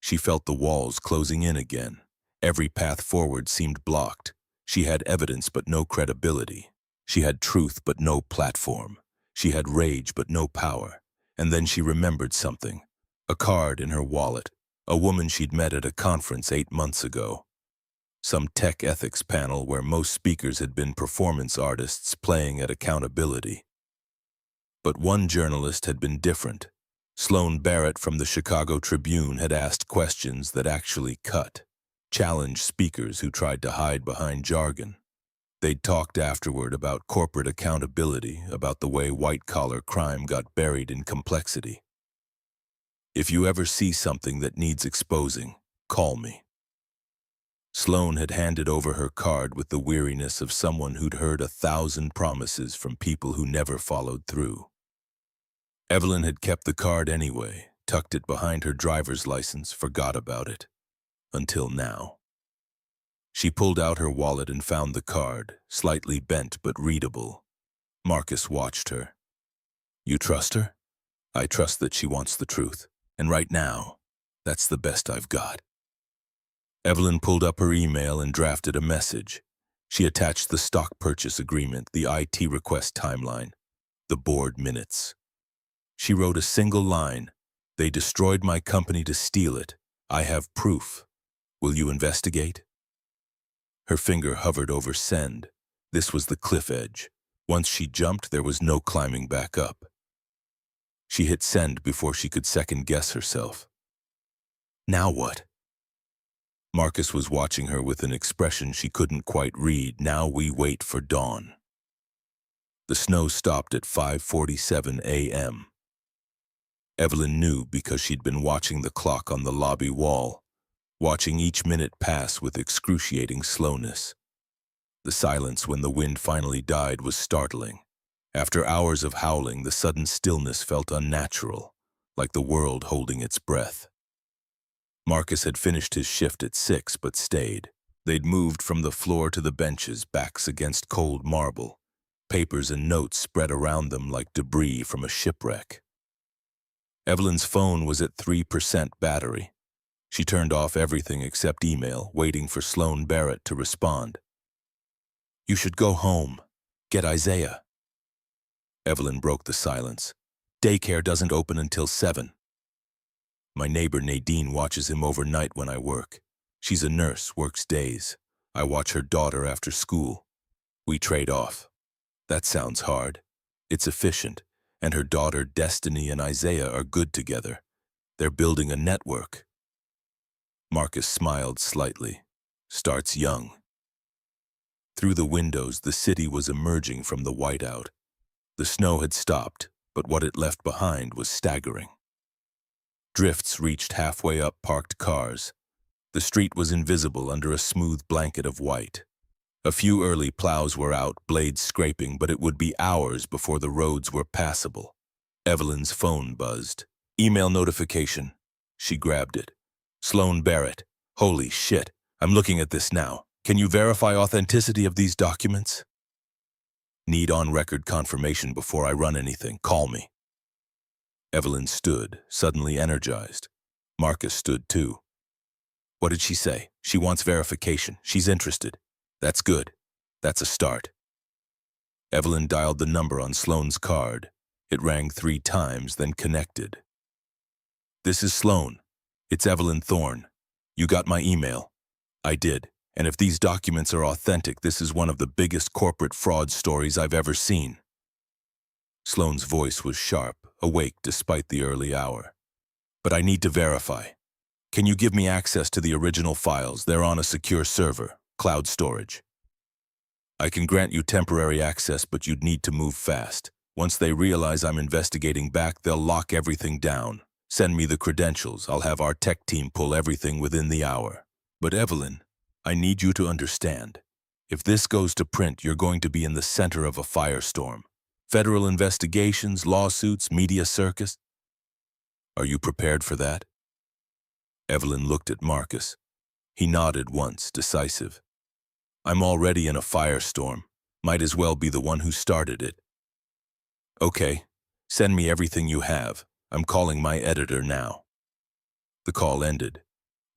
[SPEAKER 1] She felt the walls closing in again. Every path forward seemed blocked. She had evidence but no credibility. She had truth but no platform. She had rage but no power. And then she remembered something. A card in her wallet. A woman she'd met at a conference 8 months ago. Some tech ethics panel where most speakers had been performance artists playing at accountability. But one journalist had been different. Sloan Barrett from the Chicago Tribune had asked questions that actually cut. Challenged speakers who tried to hide behind jargon. They'd talked afterward about corporate accountability, about the way white-collar crime got buried in complexity. If you ever see something that needs exposing, call me. Sloan had handed over her card with the weariness of someone who'd heard 1,000 promises from people who never followed through. Evelyn had kept the card anyway, tucked it behind her driver's license, forgot about it. Until now. She pulled out her wallet and found the card, slightly bent but readable. Marcus watched her. You trust her? I trust that she wants the truth. And right now, that's the best I've got. Evelyn pulled up her email and drafted a message. She attached the stock purchase agreement, the IT request timeline, the board minutes. She wrote a single line. They destroyed my company to steal it. I have proof. Will you investigate? Her finger hovered over send. This was the cliff edge. Once she jumped, there was no climbing back up. She hit send before she could second-guess herself. Now what? Marcus was watching her with an expression she couldn't quite read. Now we wait for dawn. The snow stopped at 5:47 a.m. Evelyn knew because she'd been watching the clock on the lobby wall, watching each minute pass with excruciating slowness. The silence when the wind finally died was startling. After hours of howling, the sudden stillness felt unnatural, like the world holding its breath. Marcus had finished his shift at 6 but stayed. They'd moved from the floor to the benches, backs against cold marble. Papers and notes spread around them like debris from a shipwreck. Evelyn's phone was at 3% battery. She turned off everything except email, waiting for Sloan Barrett to respond. You should go home. Get Isaiah. Evelyn broke the silence. Daycare doesn't open until 7. My neighbor Nadine watches him overnight when I work. She's a nurse, works days. I watch her daughter after school. We trade off. That sounds hard. It's efficient, and her daughter Destiny and Isaiah are good together. They're building a network. Marcus smiled slightly. Starts young. Through the windows, the city was emerging from the whiteout. The snow had stopped, but what it left behind was staggering. Drifts reached halfway up parked cars. The street was invisible under a smooth blanket of white. A few early plows were out, blades scraping, but it would be hours before the roads were passable. Evelyn's phone buzzed. Email notification. She grabbed it. Sloan Barrett. Holy shit. I'm looking at this now. Can you verify authenticity of these documents? Need on-record confirmation before I run anything. Call me. Evelyn stood, suddenly energized. Marcus stood too. What did she say? She wants verification. She's interested. That's good. That's a start. Evelyn dialed the number on Sloan's card. It rang 3 times, then connected. This is Sloan. It's Evelyn Thorne. You got my email. I did. And if these documents are authentic, this is one of the biggest corporate fraud stories I've ever seen. Sloan's voice was sharp, awake despite the early hour. But I need to verify. Can you give me access to the original files? They're on a secure server, cloud storage. I can grant you temporary access, but you'd need to move fast. Once they realize I'm investigating back, they'll lock everything down. Send me the credentials. I'll have our tech team pull everything within the hour. But Evelyn, I need you to understand. If this goes to print, you're going to be in the center of a firestorm. Federal investigations, lawsuits, media circus. Are you prepared for that? Evelyn looked at Marcus. He nodded once, decisive. I'm already in a firestorm. Might as well be the one who started it. Okay, send me everything you have. I'm calling my editor now. The call ended.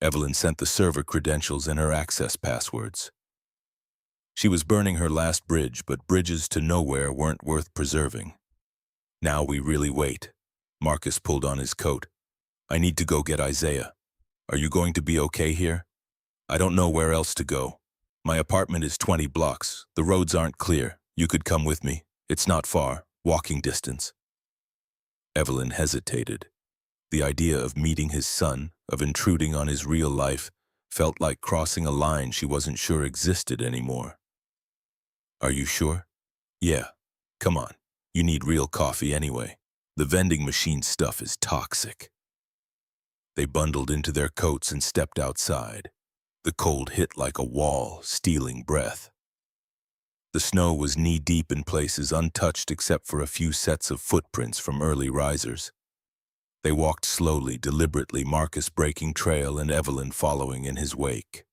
[SPEAKER 1] Evelyn sent the server credentials and her access passwords. She was burning her last bridge, but bridges to nowhere weren't worth preserving. Now we really wait. Marcus pulled on his coat. I need to go get Isaiah. Are you going to be okay here? I don't know where else to go. My apartment is 20 blocks. The roads aren't clear. You could come with me. It's not far. Walking distance. Evelyn hesitated. The idea of meeting his son, of intruding on his real life, felt like crossing a line she wasn't sure existed anymore. Are you sure? Yeah. Come on. You need real coffee anyway. The vending machine stuff is toxic. They bundled into their coats and stepped outside. The cold hit like a wall, stealing breath. The snow was knee-deep in places, untouched except for a few sets of footprints from early risers. They walked slowly, deliberately, Marcus breaking trail and Evelyn following in his wake.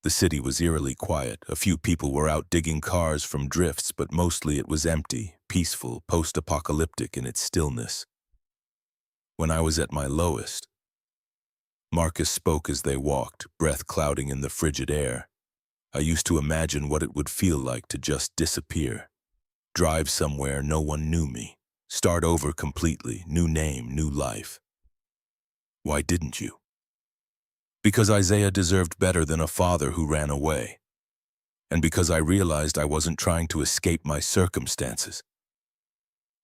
[SPEAKER 1] The city was eerily quiet. A few people were out digging cars from drifts, but mostly it was empty, peaceful, post-apocalyptic in its stillness. When I was at my lowest, Marcus spoke as they walked, breath clouding in the frigid air. I used to imagine what it would feel like to just disappear. Drive somewhere no one knew me. Start over completely, new name, new life. Why didn't you? Because Isaiah deserved better than a father who ran away. And because I realized I wasn't trying to escape my circumstances.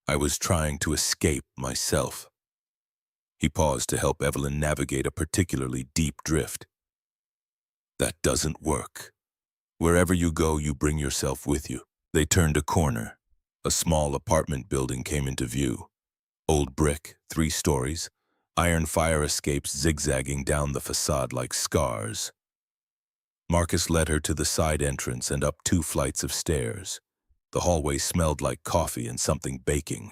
[SPEAKER 1] I was trying to escape myself. He paused to help Evelyn navigate a particularly deep drift. That doesn't work. Wherever you go, you bring yourself with you. They turned a corner. A small apartment building came into view. Old brick, 3 stories, iron fire escapes zigzagging down the facade like scars. Marcus led her to the side entrance and up 2 flights of stairs. The hallway smelled like coffee and something baking.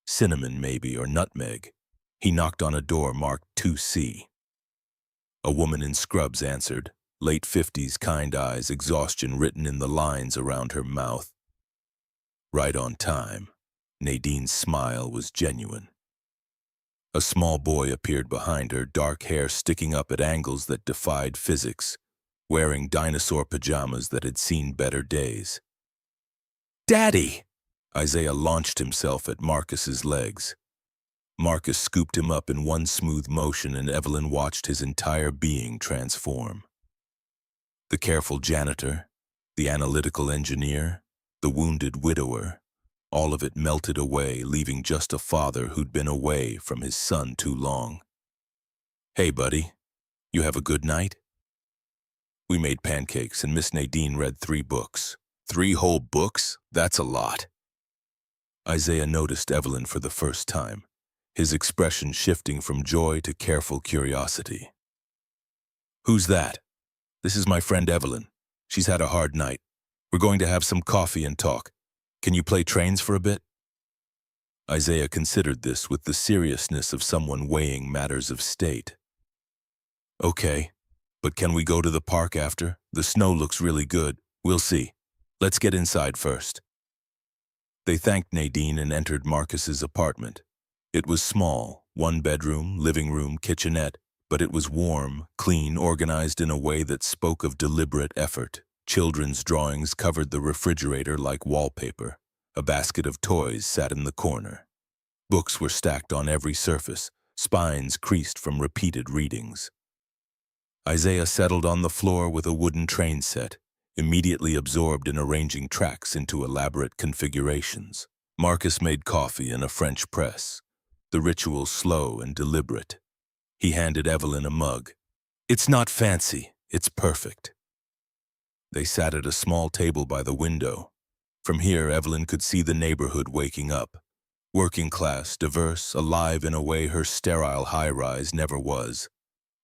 [SPEAKER 1] Cinnamon, maybe, or nutmeg. He knocked on a door marked 2C. A woman in scrubs answered, late 50s, kind eyes, exhaustion written in the lines around her mouth. Right on time. Nadine's smile was genuine. A small boy appeared behind her, dark hair sticking up at angles that defied physics, wearing dinosaur pajamas that had seen better days. Daddy! Isaiah launched himself at Marcus's legs. Marcus scooped him up in one smooth motion, and Evelyn watched his entire being transform. The careful janitor, the analytical engineer, the wounded widower, all of it melted away, leaving just a father who'd been away from his son too long. Hey, buddy, you have a good night? We made pancakes, and Miss Nadine read 3 books. 3 whole books? That's a lot. Isaiah noticed Evelyn for the first time, his expression shifting from joy to careful curiosity. Who's that? This is my friend Evelyn. She's had a hard night. We're going to have some coffee and talk. Can you play trains for a bit? Isaiah considered this with the seriousness of someone weighing matters of state. Okay, but can we go to the park after? The snow looks really good. We'll see. Let's get inside first. They thanked Nadine and entered Marcus's apartment. It was small, one bedroom, living room, kitchenette, but it was warm, clean, organized in a way that spoke of deliberate effort. Children's drawings covered the refrigerator like wallpaper. A basket of toys sat in the corner. Books were stacked on every surface, spines creased from repeated readings. Isaiah settled on the floor with a wooden train set, immediately absorbed in arranging tracks into elaborate configurations. Marcus made coffee in a French press, the ritual slow and deliberate. He handed Evelyn a mug. It's not fancy, it's perfect. They sat at a small table by the window. From here, Evelyn could see the neighborhood waking up. Working class, diverse, alive in a way her sterile high-rise never was.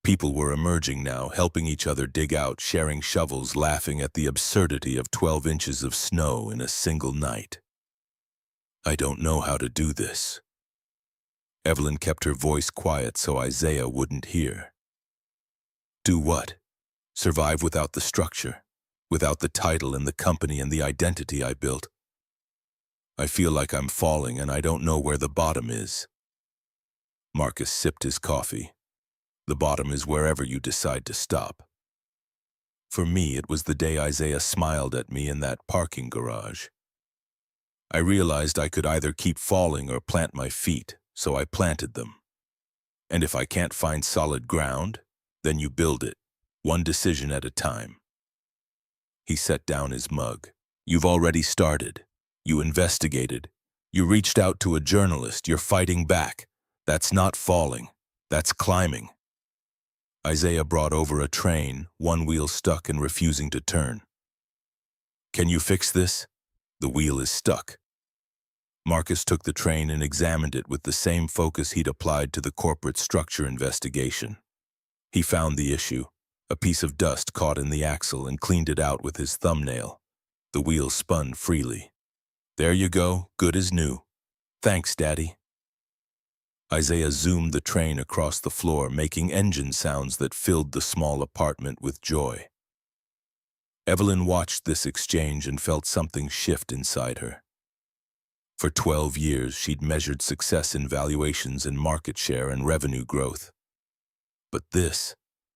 [SPEAKER 1] People were emerging now, helping each other dig out, sharing shovels, laughing at the absurdity of 12 inches of snow in a single night. I don't know how to do this. Evelyn kept her voice quiet so Isaiah wouldn't hear. Do what? Survive without the structure, without the title and the company and the identity I built. I feel like I'm falling and I don't know where the bottom is. Marcus sipped his coffee. The bottom is wherever you decide to stop. For me, it was the day Isaiah smiled at me in that parking garage. I realized I could either keep falling or plant my feet, so I planted them. And if I can't find solid ground, then you build it, one decision at a time. He set down his mug. You've already started. You investigated. You reached out to a journalist. You're fighting back. That's not falling. That's climbing. Isaiah brought over a train, one wheel stuck and refusing to turn. Can you fix this? The wheel is stuck. Marcus took the train and examined it with the same focus he'd applied to the corporate structure investigation. He found the issue, a piece of dust caught in the axle, and cleaned it out with his thumbnail. The wheel spun freely. There you go, good as new. Thanks, Daddy. Isaiah zoomed the train across the floor, making engine sounds that filled the small apartment with joy. Evelyn watched this exchange and felt something shift inside her. For 12 years, she'd measured success in valuations and market share and revenue growth. But this,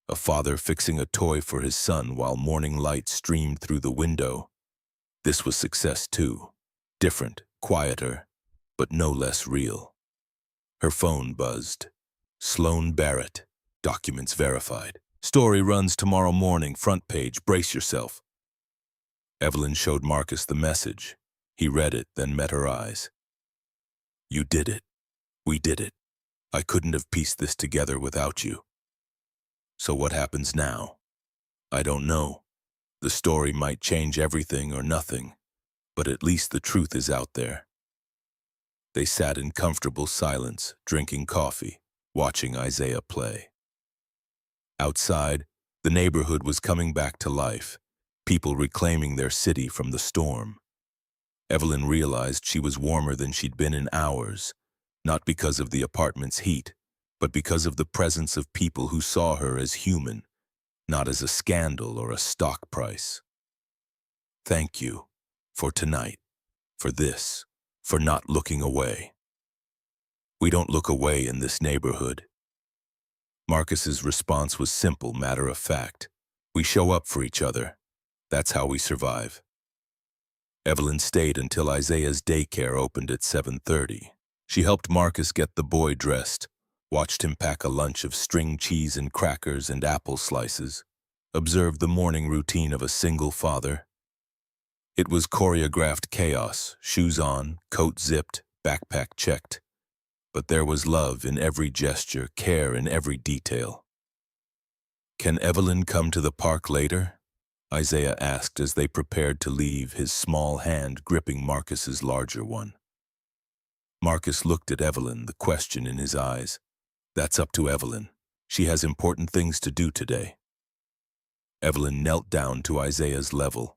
[SPEAKER 1] a father fixing a toy for his son while morning light streamed through the window, this was success too. Different, quieter, but no less real. Her phone buzzed. Sloan Barrett. Documents verified. Story runs tomorrow morning, front page, brace yourself. Evelyn showed Marcus the message. He read it, then met her eyes. You did it. We did it. I couldn't have pieced this together without you. So what happens now? I don't know. The story might change everything or nothing, but at least the truth is out there. They sat in comfortable silence, drinking coffee, watching Isaiah play. Outside, the neighborhood was coming back to life, people reclaiming their city from the storm. Evelyn realized she was warmer than she'd been in hours, not because of the apartment's heat, but because of the presence of people who saw her as human, not as a scandal or a stock price. Thank you for tonight, for this, for not looking away. We don't look away in this neighborhood. Marcus's response was simple, matter of fact. We show up for each other. That's how we survive. Evelyn stayed until Isaiah's daycare opened at 7:30. She helped Marcus get the boy dressed, watched him pack a lunch of string cheese and crackers and apple slices, observed the morning routine of a single father. It was choreographed chaos, shoes on, coat zipped, backpack checked. But there was love in every gesture, care in every detail. Can Evelyn come to the park later? Isaiah asked as they prepared to leave, his small hand gripping Marcus's larger one. Marcus looked at Evelyn, the question in his eyes. That's up to Evelyn. She has important things to do today. Evelyn knelt down to Isaiah's level.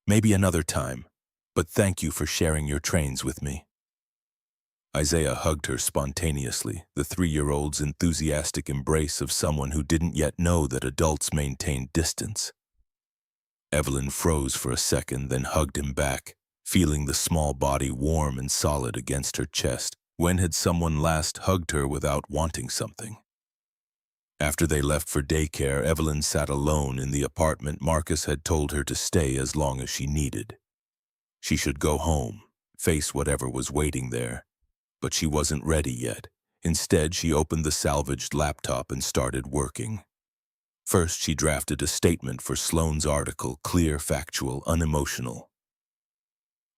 [SPEAKER 1] Maybe another time, but thank you for sharing your trains with me. Isaiah hugged her spontaneously, the 3-year-old's enthusiastic embrace of someone who didn't yet know that adults maintained distance. Evelyn froze for a second, then hugged him back, feeling the small body warm and solid against her chest. When had someone last hugged her without wanting something? After they left for daycare, Evelyn sat alone in the apartment. Marcus had told her to stay as long as she needed. She should go home, face whatever was waiting there. But she wasn't ready yet. Instead, she opened the salvaged laptop and started working. First, she drafted a statement for Sloane's article, clear, factual, unemotional.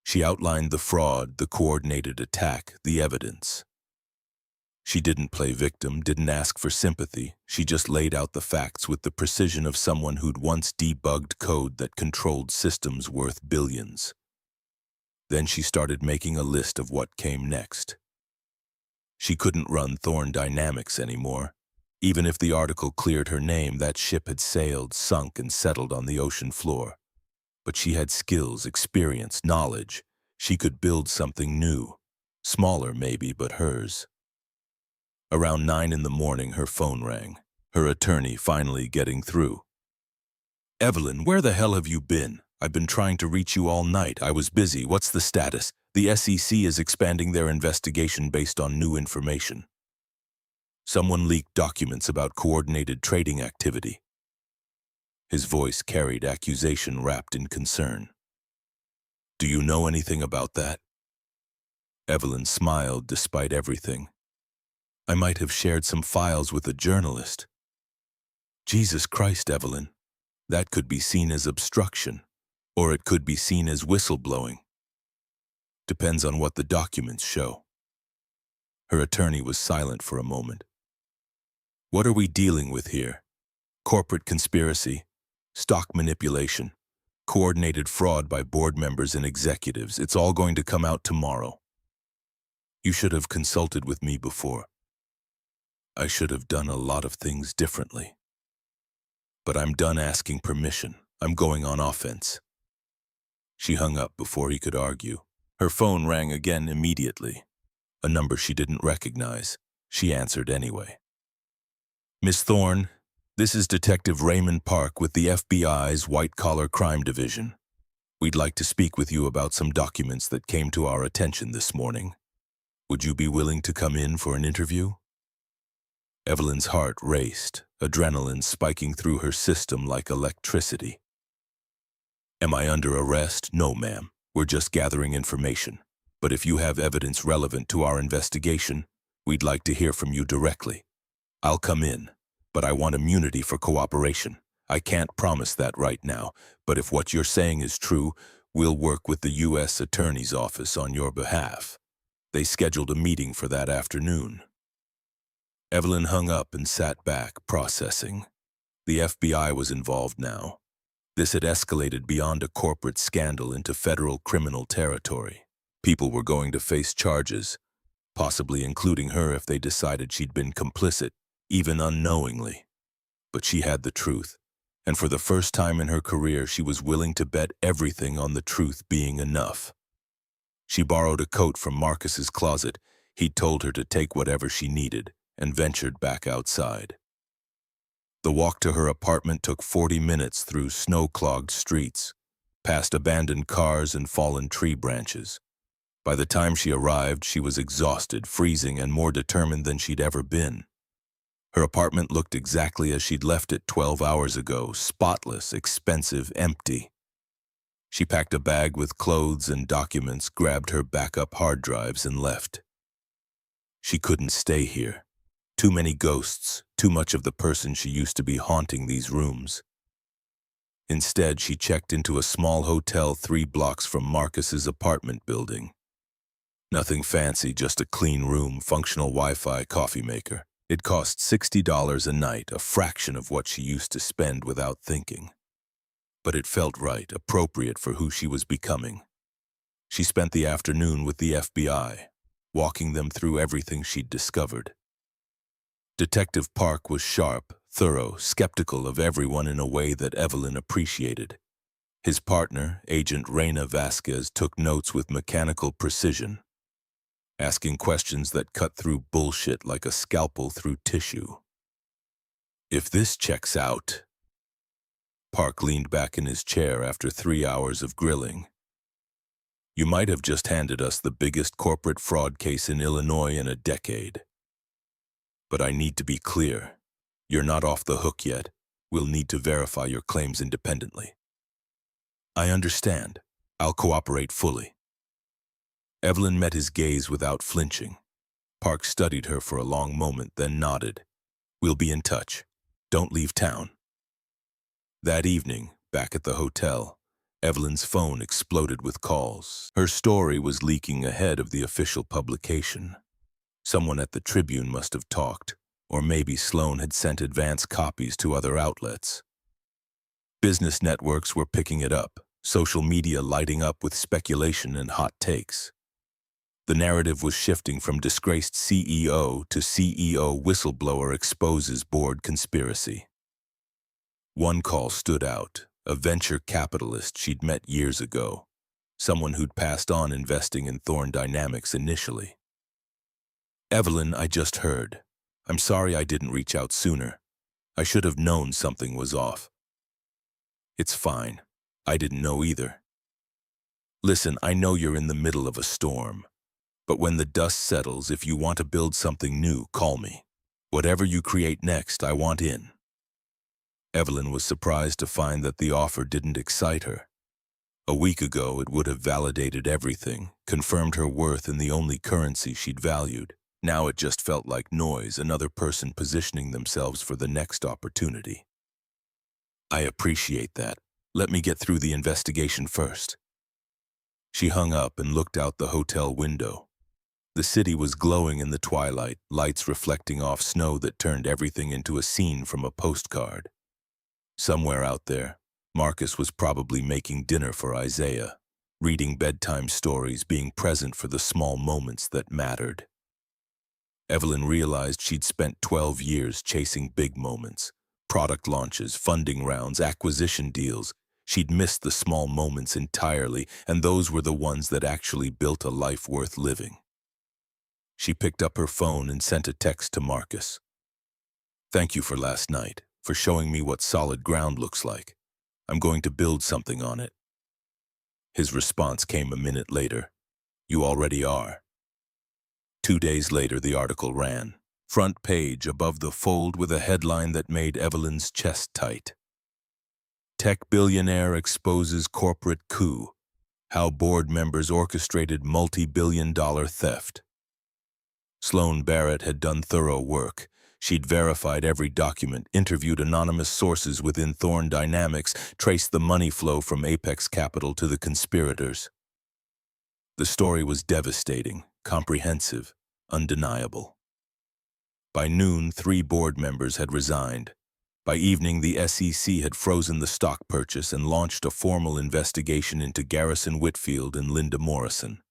[SPEAKER 1] She outlined the fraud, the coordinated attack, the evidence. She didn't play victim, didn't ask for sympathy. She just laid out the facts with the precision of someone who'd once debugged code that controlled systems worth billions. Then she started making a list of what came next. She couldn't run Thorn Dynamics anymore. Even if the article cleared her name, that ship had sailed, sunk, and settled on the ocean floor. But she had skills, experience, knowledge. She could build something new. Smaller, maybe, but hers. Around 9 in the morning, her phone rang. Her attorney finally getting through. Evelyn, where the hell have you been? I've been trying to reach you all night. I was busy. What's the status? The SEC is expanding their investigation based on new information. Someone leaked documents about coordinated trading activity. His voice carried accusation wrapped in concern. Do you know anything about that? Evelyn smiled despite everything. I might have shared some files with a journalist. Jesus Christ, Evelyn. That could be seen as obstruction, or it could be seen as whistleblowing. Depends on what the documents show. Her attorney was silent for a moment. What are we dealing with here? Corporate conspiracy, stock manipulation, coordinated fraud by board members and executives. It's all going to come out tomorrow. You should have consulted with me before. I should have done a lot of things differently. But I'm done asking permission. I'm going on offense. She hung up before he could argue. Her phone rang again immediately. A number she didn't recognize. She answered anyway. Miss Thorne, this is Detective Raymond Park with the FBI's White-Collar Crime Division. We'd like to speak with you about some documents that came to our attention this morning. Would you be willing to come in for an interview? Evelyn's heart raced, adrenaline spiking through her system like electricity. Am I under arrest? No, ma'am. We're just gathering information. But if you have evidence relevant to our investigation, we'd like to hear from you directly. I'll come in, but I want immunity for cooperation. I can't promise that right now, but if what you're saying is true, we'll work with the U.S. Attorney's Office on your behalf. They scheduled a meeting for that afternoon. Evelyn hung up and sat back, processing. The FBI was involved now. This had escalated beyond a corporate scandal into federal criminal territory. People were going to face charges, possibly including her if they decided she'd been complicit, even unknowingly. But she had the truth, and for the first time in her career, she was willing to bet everything on the truth being enough. She borrowed a coat from Marcus's closet. He'd told her to take whatever she needed, and ventured back outside. The walk to her apartment took 40 minutes through snow-clogged streets, past abandoned cars and fallen tree branches. By the time she arrived, she was exhausted, freezing, and more determined than she'd ever been. Her apartment looked exactly as she'd left it 12 hours ago, spotless, expensive, empty. She packed a bag with clothes and documents, grabbed her backup hard drives, and left. She couldn't stay here. Too many ghosts, too much of the person she used to be haunting these rooms. Instead, she checked into a small hotel 3 blocks from Marcus's apartment building. Nothing fancy, just a clean room, functional Wi-Fi, coffee maker. It cost $60 a night, a fraction of what she used to spend without thinking. But it felt right, appropriate for who she was becoming. She spent the afternoon with the FBI, walking them through everything she'd discovered. Detective Park was sharp, thorough, skeptical of everyone in a way that Evelyn appreciated. His partner, Agent Reina Vasquez, took notes with mechanical precision, asking questions that cut through bullshit like a scalpel through tissue. If this checks out... Park leaned back in his chair after 3 hours of grilling. You might have just handed us the biggest corporate fraud case in Illinois in a decade. But I need to be clear. You're not off the hook yet. We'll need to verify your claims independently. I understand. I'll cooperate fully. Evelyn met his gaze without flinching. Park studied her for a long moment, then nodded. We'll be in touch. Don't leave town. That evening, back at the hotel, Evelyn's phone exploded with calls. Her story was leaking ahead of the official publication. Someone at the Tribune must have talked, or maybe Sloan had sent advance copies to other outlets. Business networks were picking it up, social media lighting up with speculation and hot takes. The narrative was shifting from disgraced CEO to CEO whistleblower exposes board conspiracy. One call stood out, a venture capitalist she'd met years ago, someone who'd passed on investing in Thorne Dynamics initially. Evelyn, I just heard. I'm sorry I didn't reach out sooner. I should have known something was off. It's fine. I didn't know either. Listen, I know you're in the middle of a storm. But when the dust settles, if you want to build something new, call me. Whatever you create next, I want in. Evelyn was surprised to find that the offer didn't excite her. A week ago, it would have validated everything, confirmed her worth in the only currency she'd valued. Now it just felt like noise, another person positioning themselves for the next opportunity. I appreciate that. Let me get through the investigation first. She hung up and looked out the hotel window. The city was glowing in the twilight, lights reflecting off snow that turned everything into a scene from a postcard. Somewhere out there, Marcus was probably making dinner for Isaiah, reading bedtime stories, being present for the small moments that mattered. Evelyn realized she'd spent 12 years chasing big moments, product launches, funding rounds, acquisition deals. She'd missed the small moments entirely, and those were the ones that actually built a life worth living. She picked up her phone and sent a text to Marcus. Thank you for last night, for showing me what solid ground looks like. I'm going to build something on it. His response came a minute later. You already are. 2 days later, the article ran, front page above the fold with a headline that made Evelyn's chest tight. Tech billionaire exposes corporate coup. How board members orchestrated multi-billion-dollar theft. Sloan Barrett had done thorough work. She'd verified every document, interviewed anonymous sources within Thorne Dynamics, traced the money flow from Apex Capital to the conspirators. The story was devastating, comprehensive, undeniable. By noon, 3 board members had resigned. By evening, the SEC had frozen the stock purchase and launched a formal investigation into Garrison Whitfield and Linda Morrison.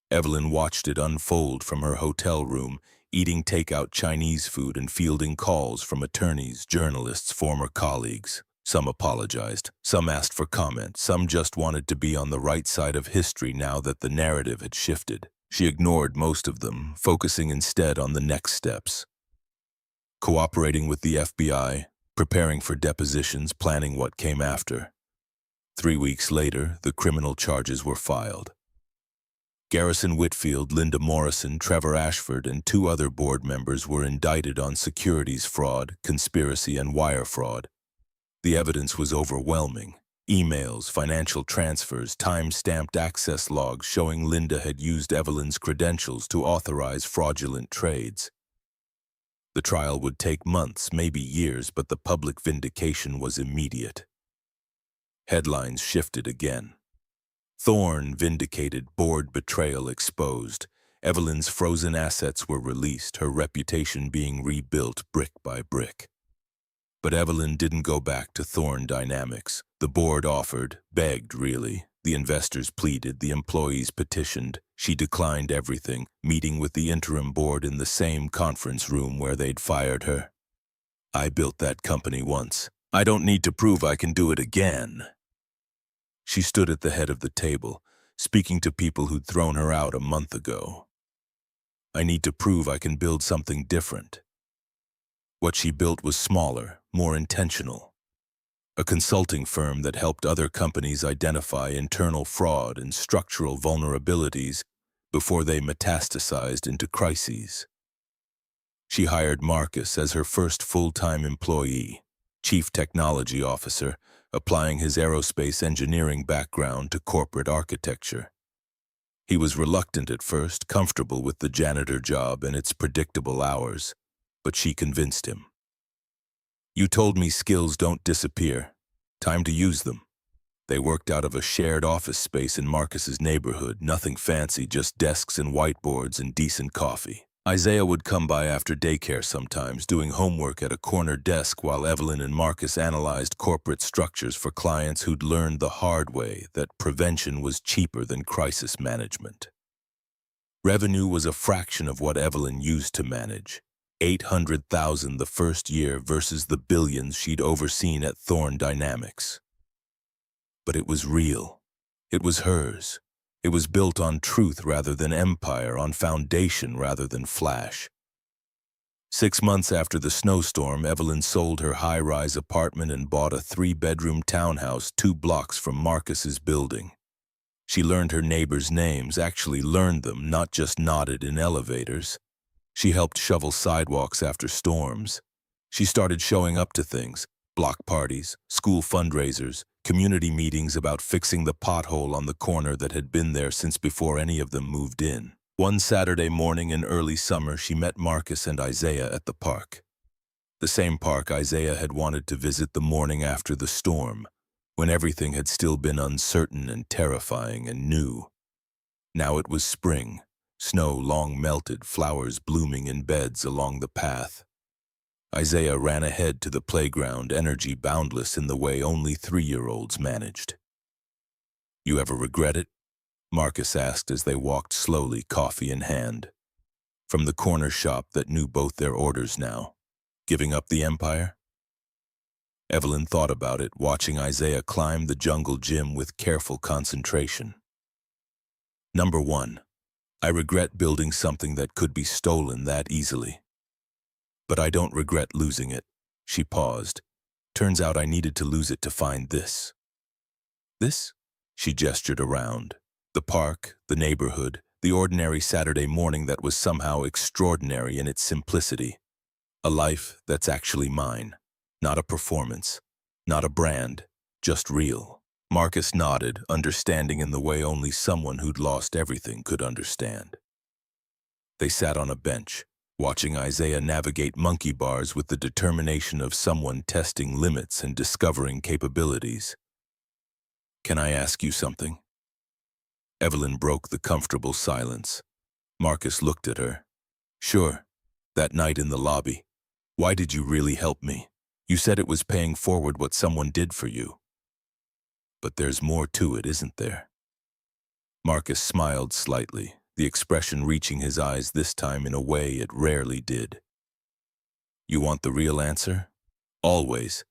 [SPEAKER 1] Evelyn watched it unfold from her hotel room, eating takeout Chinese food and fielding calls from attorneys, journalists, former colleagues. Some apologized, some asked for comment, some just wanted to be on the right side of history now that the narrative had shifted. She ignored most of them, focusing instead on the next steps. Cooperating with the FBI, preparing for depositions, planning what came after. 3 weeks later, the criminal charges were filed. Garrison Whitfield, Linda Morrison, Trevor Ashford, and 2 other board members were indicted on securities fraud, conspiracy, and wire fraud. The evidence was overwhelming. Emails, financial transfers, time-stamped access logs showing Linda had used Evelyn's credentials to authorize fraudulent trades. The trial would take months, maybe years, but the public vindication was immediate. Headlines shifted again. Thorne vindicated, board betrayal exposed. Evelyn's frozen assets were released, her reputation being rebuilt brick by brick. But Evelyn didn't go back to Thorne Dynamics. The board offered, begged really. The investors pleaded, the employees petitioned. She declined everything, meeting with the interim board in the same conference room where they'd fired her. I built that company once. I don't need to prove I can do it again. She stood at the head of the table, speaking to people who'd thrown her out a month ago. I need to prove I can build something different. What she built was smaller, more intentional. A consulting firm that helped other companies identify internal fraud and structural vulnerabilities before they metastasized into crises. She hired Marcus as her first full-time employee, chief technology officer, applying his aerospace engineering background to corporate architecture. He was reluctant at first, comfortable with the janitor job and its predictable hours, but she convinced him. You told me skills don't disappear. Time to use them. They worked out of a shared office space in Marcus's neighborhood, nothing fancy, just desks and whiteboards and decent coffee. Isaiah would come by after daycare sometimes, doing homework at a corner desk while Evelyn and Marcus analyzed corporate structures for clients who'd learned the hard way that prevention was cheaper than crisis management. Revenue was a fraction of what Evelyn used to manage. $800,000 the first year versus the billions she'd overseen at Thorne Dynamics. But it was real. It was hers. It was built on truth rather than empire, on foundation rather than flash. 6 months after the snowstorm, Evelyn sold her high-rise apartment and bought a 3-bedroom townhouse 2 blocks from Marcus's building. She learned her neighbors' names, actually learned them, not just nodded in elevators. She helped shovel sidewalks after storms. She started showing up to things, block parties, school fundraisers, community meetings about fixing the pothole on the corner that had been there since before any of them moved in. One Saturday morning in early summer, she met Marcus and Isaiah at the park. The same park Isaiah had wanted to visit the morning after the storm, when everything had still been uncertain and terrifying and new. Now it was spring, snow long melted, flowers blooming in beds along the path. Isaiah ran ahead to the playground, energy boundless in the way only 3-year-olds managed. You ever regret it? Marcus asked as they walked slowly, coffee in hand. From the corner shop that knew both their orders now. Giving up the empire? Evelyn thought about it, watching Isaiah climb the jungle gym with careful concentration. Number 1. I regret building something that could be stolen that easily. But I don't regret losing it. She paused. Turns out I needed to lose it to find this. This? She gestured around. The park, the neighborhood, the ordinary Saturday morning that was somehow extraordinary in its simplicity. A life that's actually mine. Not a performance. Not a brand. Just real. Marcus nodded, understanding in the way only someone who'd lost everything could understand. They sat on a bench, watching Isaiah navigate monkey bars with the determination of someone testing limits and discovering capabilities. Can I ask you something? Evelyn broke the comfortable silence. Marcus looked at her. Sure. That night in the lobby. Why did you really help me? You said it was paying forward what someone did for you. But there's more to it, isn't there? Marcus smiled slightly, the expression reaching his eyes this time in a way it rarely did. You want the real answer? Always.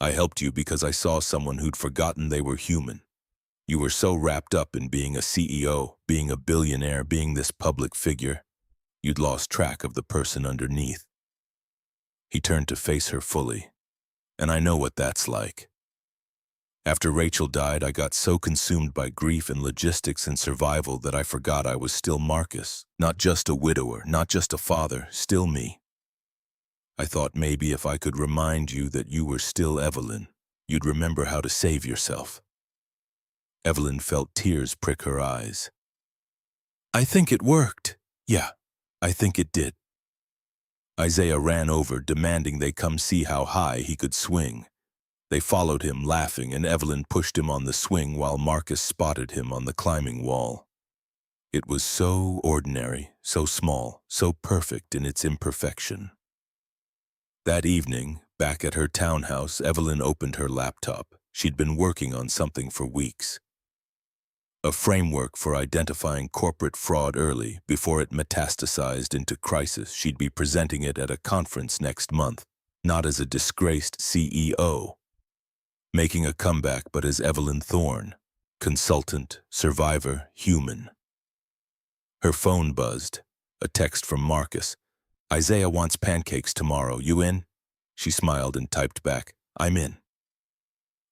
[SPEAKER 1] I helped you because I saw someone who'd forgotten they were human. You were so wrapped up in being a CEO, being a billionaire, being this public figure, you'd lost track of the person underneath. He turned to face her fully. And I know what that's like. After Rachel died, I got so consumed by grief and logistics and survival that I forgot I was still Marcus, not just a widower, not just a father, still me. I thought maybe if I could remind you that you were still Evelyn, you'd remember how to save yourself. Evelyn felt tears prick her eyes. I think it worked. Yeah, I think it did. Isaiah ran over, demanding they come see how high he could swing. They followed him, laughing, and Evelyn pushed him on the swing while Marcus spotted him on the climbing wall. It was so ordinary, so small, so perfect in its imperfection. That evening, back at her townhouse, Evelyn opened her laptop. She'd been working on something for weeks. A framework for identifying corporate fraud early, before it metastasized into crisis. She'd be presenting it at a conference next month. not as a disgraced CEO, making a comeback, but as Evelyn Thorne, consultant, survivor, human. Her phone buzzed, a text from Marcus. "Isaiah wants pancakes tomorrow. You in?" She smiled and typed back, "I'm in."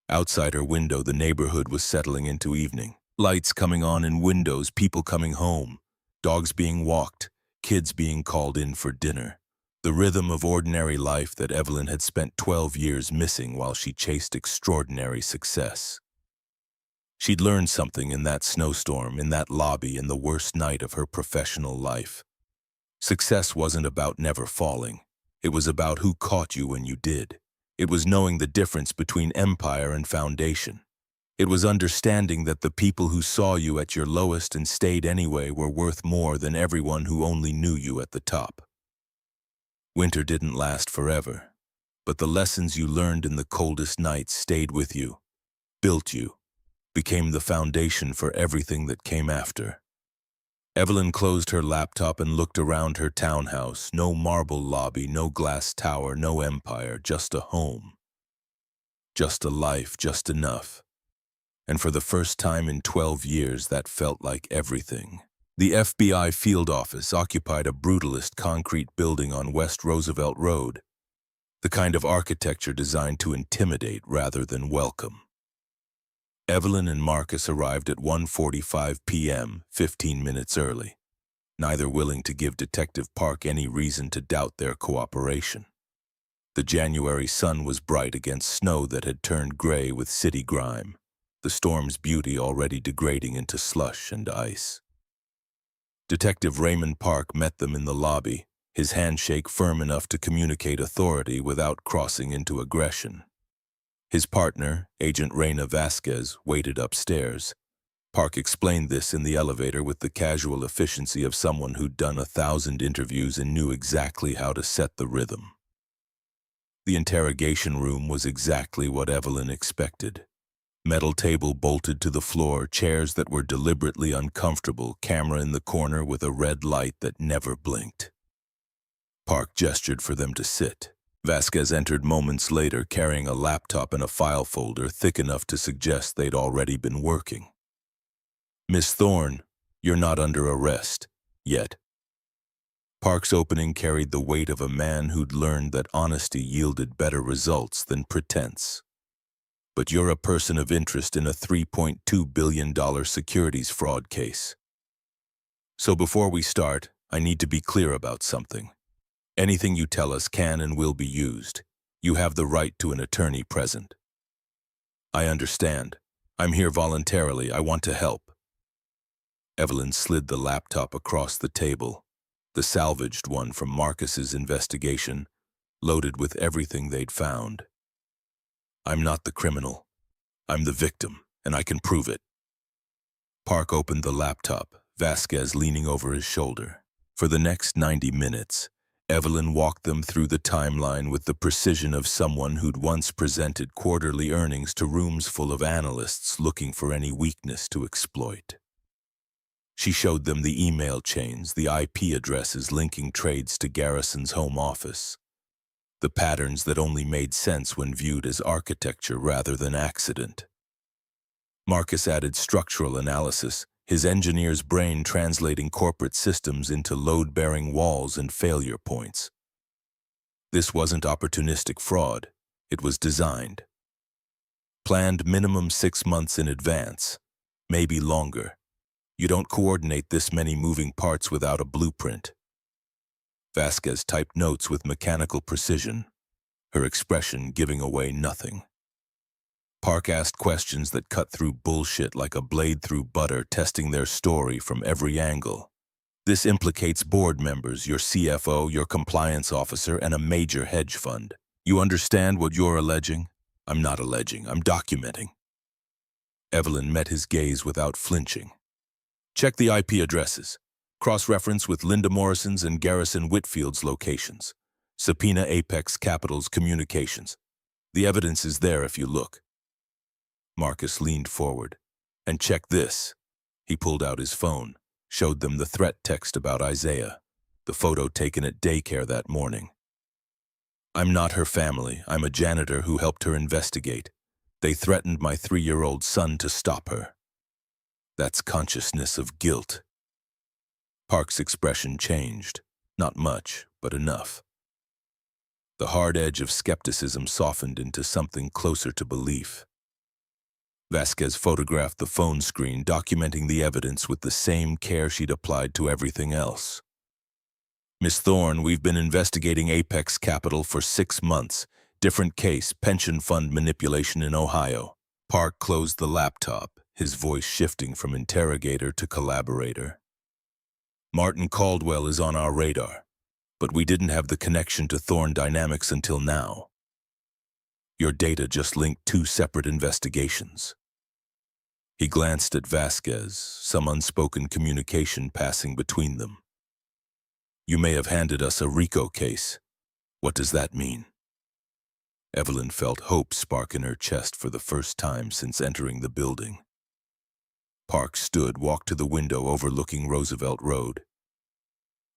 [SPEAKER 1] Outside her window, the neighborhood was settling into evening. Lights coming on in windows, people coming home, dogs being walked, kids being called in for dinner. The rhythm of ordinary life that Evelyn had spent 12 years missing while she chased extraordinary success. She'd learned something in that snowstorm, in that lobby, in the worst night of her professional life. Success wasn't about never falling. It was about who caught you when you did. It was knowing the difference between empire and foundation. It was understanding that the people who saw you at your lowest and stayed anyway were worth more than everyone who only knew you at the top. Winter didn't last forever, but the lessons you learned in the coldest nights stayed with you, built you, became the foundation for everything that came after. Evelyn closed her laptop and looked around her townhouse. No marble lobby, no glass tower, no empire, just a home. Just a life, just enough. And for the first time in 12 years, that felt like everything. The FBI field office occupied a brutalist concrete building on West Roosevelt Road, the kind of architecture designed to intimidate rather than welcome. Evelyn and Marcus arrived at 1:45 p.m., 15 minutes early, neither willing to give Detective Park any reason to doubt their cooperation. The January sun was bright against snow that had turned gray with city grime, the storm's beauty already degrading into slush and ice. Detective Raymond Park met them in the lobby, his handshake firm enough to communicate authority without crossing into aggression. His partner, Agent Reina Vasquez, waited upstairs. Park explained this in the elevator with the casual efficiency of someone who'd done 1,000 interviews and knew exactly how to set the rhythm. The interrogation room was exactly what Evelyn expected. Metal table bolted to the floor, chairs that were deliberately uncomfortable, camera in the corner with a red light that never blinked. Park gestured for them to sit. Vasquez entered moments later carrying a laptop and a file folder thick enough to suggest they'd already been working. "Miss Thorne, you're not under arrest. Yet." Park's opening carried the weight of a man who'd learned that honesty yielded better results than pretense. "But you're a person of interest in a $3.2 billion securities fraud case. So before we start, I need to be clear about something. Anything you tell us can and will be used. You have the right to an attorney present." "I understand. I'm here voluntarily. I want to help." Evelyn slid the laptop across the table, the salvaged one from Marcus's investigation, loaded with everything they'd found. "I'm not the criminal. I'm the victim, and I can prove it." Park opened the laptop, Vasquez leaning over his shoulder. For the next 90 minutes, Evelyn walked them through the timeline with the precision of someone who'd once presented quarterly earnings to rooms full of analysts looking for any weakness to exploit. She showed them the email chains, the IP addresses linking trades to Garrison's home office, the patterns that only made sense when viewed as architecture rather than accident. Marcus added structural analysis, his engineer's brain translating corporate systems into load-bearing walls and failure points. This wasn't opportunistic fraud. It was designed. Planned minimum 6 months in advance, maybe longer. You don't coordinate this many moving parts without a blueprint. Vasquez typed notes with mechanical precision, her expression giving away nothing. Park asked questions that cut through bullshit like a blade through butter, testing their story from every angle. "This implicates board members, your CFO, your compliance officer, and a major hedge fund. You understand what you're alleging?" "I'm not alleging, I'm documenting." Evelyn met his gaze without flinching. "Check the IP addresses. Cross-reference with Linda Morrison's and Garrison Whitfield's locations. Subpoena Apex Capital's communications. The evidence is there if you look." Marcus leaned forward. "And check this." He pulled out his phone, showed them the threat text about Isaiah, the photo taken at daycare that morning. I'm not her family. I'm a janitor who helped her investigate. They threatened my 3-year-old son to stop her. That's consciousness of guilt. Park's expression changed. Not much, but enough. The hard edge of skepticism softened into something closer to belief. Vasquez photographed the phone screen, documenting the evidence with the same care she'd applied to everything else. Miss Thorne, we've been investigating Apex Capital for 6 months. Different case, pension fund manipulation in Ohio. Park closed the laptop, his voice shifting from interrogator to collaborator. Martin Caldwell is on our radar, but we didn't have the connection to Thorne Dynamics until now. Your data just linked 2 separate investigations. He glanced at Vasquez, some unspoken communication passing between them. You may have handed us a RICO case. What does that mean? Evelyn felt hope spark in her chest for the first time since entering the building. Park stood, walked to the window overlooking Roosevelt Road.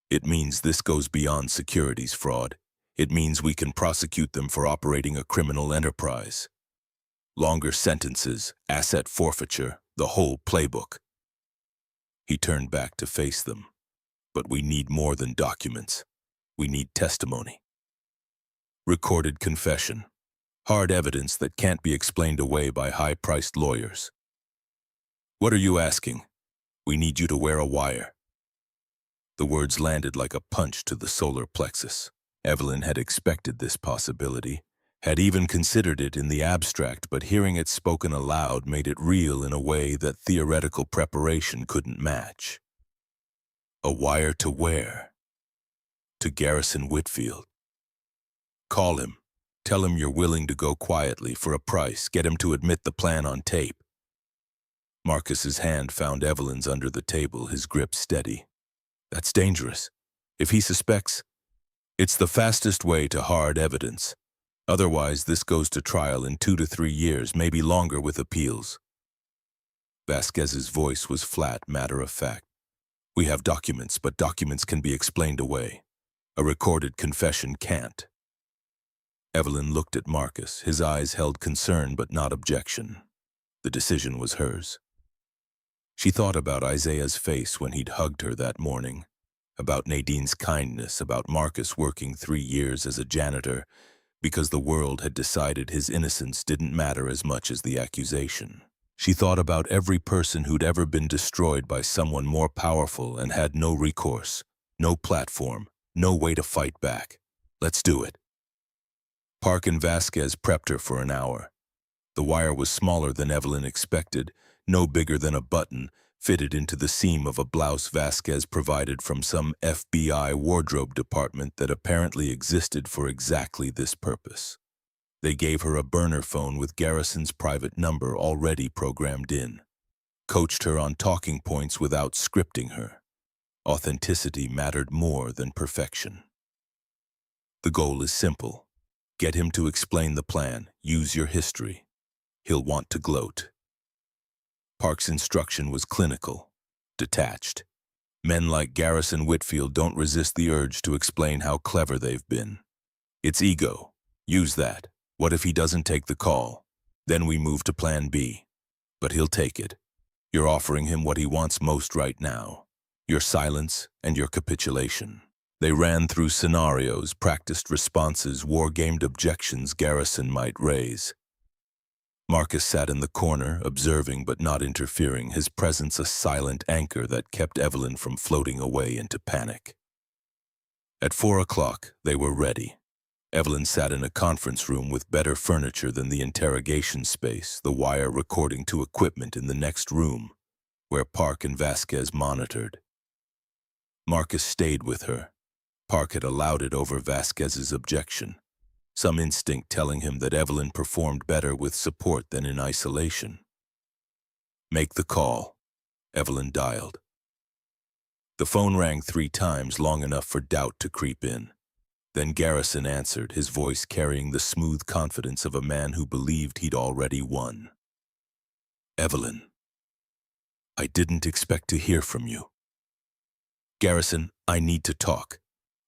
[SPEAKER 1] It means this goes beyond securities fraud. It means we can prosecute them for operating a criminal enterprise. Longer sentences, asset forfeiture, the whole playbook. He turned back to face them. But we need more than documents. We need testimony. Recorded confession. Hard evidence that can't be explained away by high-priced lawyers. What are you asking? We need you to wear a wire. The words landed like a punch to the solar plexus. Evelyn had expected this possibility, had even considered it in the abstract, but hearing it spoken aloud made it real in a way that theoretical preparation couldn't match. A wire to where? To Garrison Whitfield. Call him. Tell him you're willing to go quietly for a price. Get him to admit the plan on tape. Marcus's hand found Evelyn's under the table, his grip steady. That's dangerous. If he suspects, it's the fastest way to hard evidence. Otherwise, this goes to trial in 2 to 3 years, maybe longer with appeals. Vasquez's voice was flat, matter-of-fact. We have documents, but documents can be explained away. A recorded confession can't. Evelyn looked at Marcus. His eyes held concern but not objection. The decision was hers. She thought about Isaiah's face when he'd hugged her that morning, about Nadine's kindness, about Marcus working 3 years as a janitor because the world had decided his innocence didn't matter as much as the accusation. She thought about every person who'd ever been destroyed by someone more powerful and had no recourse, no platform, no way to fight back. Let's do it. Park and Vasquez prepped her for an hour. The wire was smaller than Evelyn expected, no bigger than a button, fitted into the seam of a blouse Vasquez provided from some FBI wardrobe department that apparently existed for exactly this purpose. They gave her a burner phone with Garrison's private number already programmed in. Coached her on talking points without scripting her. Authenticity mattered more than perfection. The goal is simple. Get him to explain the plan. Use your history. He'll want to gloat. Park's instruction was clinical, detached. Men like Garrison Whitfield don't resist the urge to explain how clever they've been. It's ego. Use that. What if he doesn't take the call? Then we move to plan B. But he'll take it. You're offering him what he wants most right now. Your silence and your capitulation. They ran through scenarios, practiced responses, war-gamed objections Garrison might raise. Marcus sat in the corner, observing but not interfering, his presence a silent anchor that kept Evelyn from floating away into panic. At 4 o'clock, they were ready. Evelyn sat in a conference room with better furniture than the interrogation space, the wire recording to equipment in the next room, where Park and Vasquez monitored. Marcus stayed with her. Park had allowed it over Vasquez's objection, some instinct telling him that Evelyn performed better with support than in isolation. Make the call. Evelyn dialed. The phone rang 3 times, long enough for doubt to creep in. Then Garrison answered, his voice carrying the smooth confidence of a man who believed he'd already won. Evelyn, I didn't expect to hear from you. Garrison, I need to talk.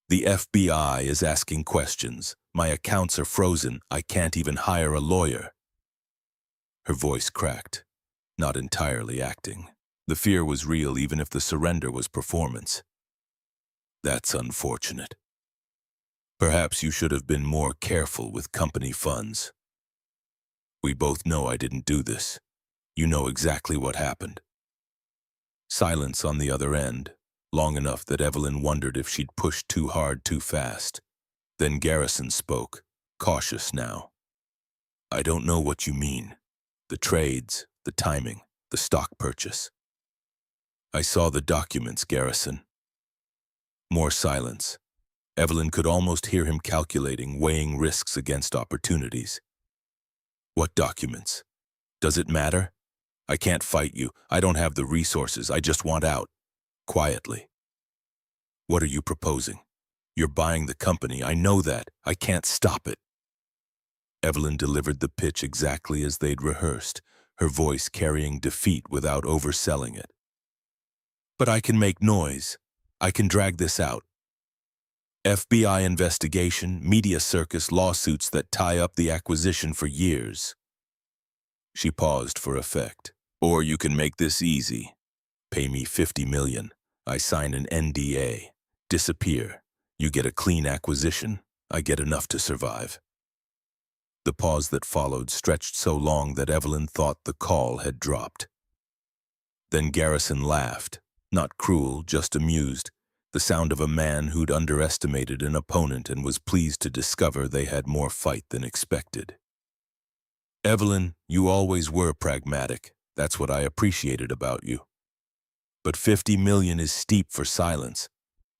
[SPEAKER 1] The FBI is asking questions. My accounts are frozen. I can't even hire a lawyer." Her voice cracked, not entirely acting. The fear was real even if the surrender was performance. "That's unfortunate. Perhaps you should have been more careful with company funds. We both know I didn't do this. You know exactly what happened." Silence on the other end, long enough that Evelyn wondered if she'd pushed too hard too fast. Then Garrison spoke, cautious now. "I don't know what you mean. The trades, the timing, the stock purchase." "I saw the documents, Garrison." More silence. Evelyn could almost hear him calculating, weighing risks against opportunities. "What documents? Does it matter? I can't fight you. I don't have the resources. I just want out." Quietly. "What are you proposing? You're buying the company. I know that. I can't stop it." Evelyn delivered the pitch exactly as they'd rehearsed, her voice carrying defeat without overselling it. "But I can make noise. I can drag this out. FBI investigation, media circus, lawsuits that tie up the acquisition for years." She paused for effect. "Or you can make this easy. Pay me $50 million. I sign an NDA. Disappear. You get a clean acquisition. I get enough to survive." The pause that followed stretched so long that Evelyn thought the call had dropped. Then Garrison laughed, not cruel, just amused, the sound of a man who'd underestimated an opponent and was pleased to discover they had more fight than expected. "Evelyn, you always were pragmatic. That's what I appreciated about you. But $50 million is steep for silence.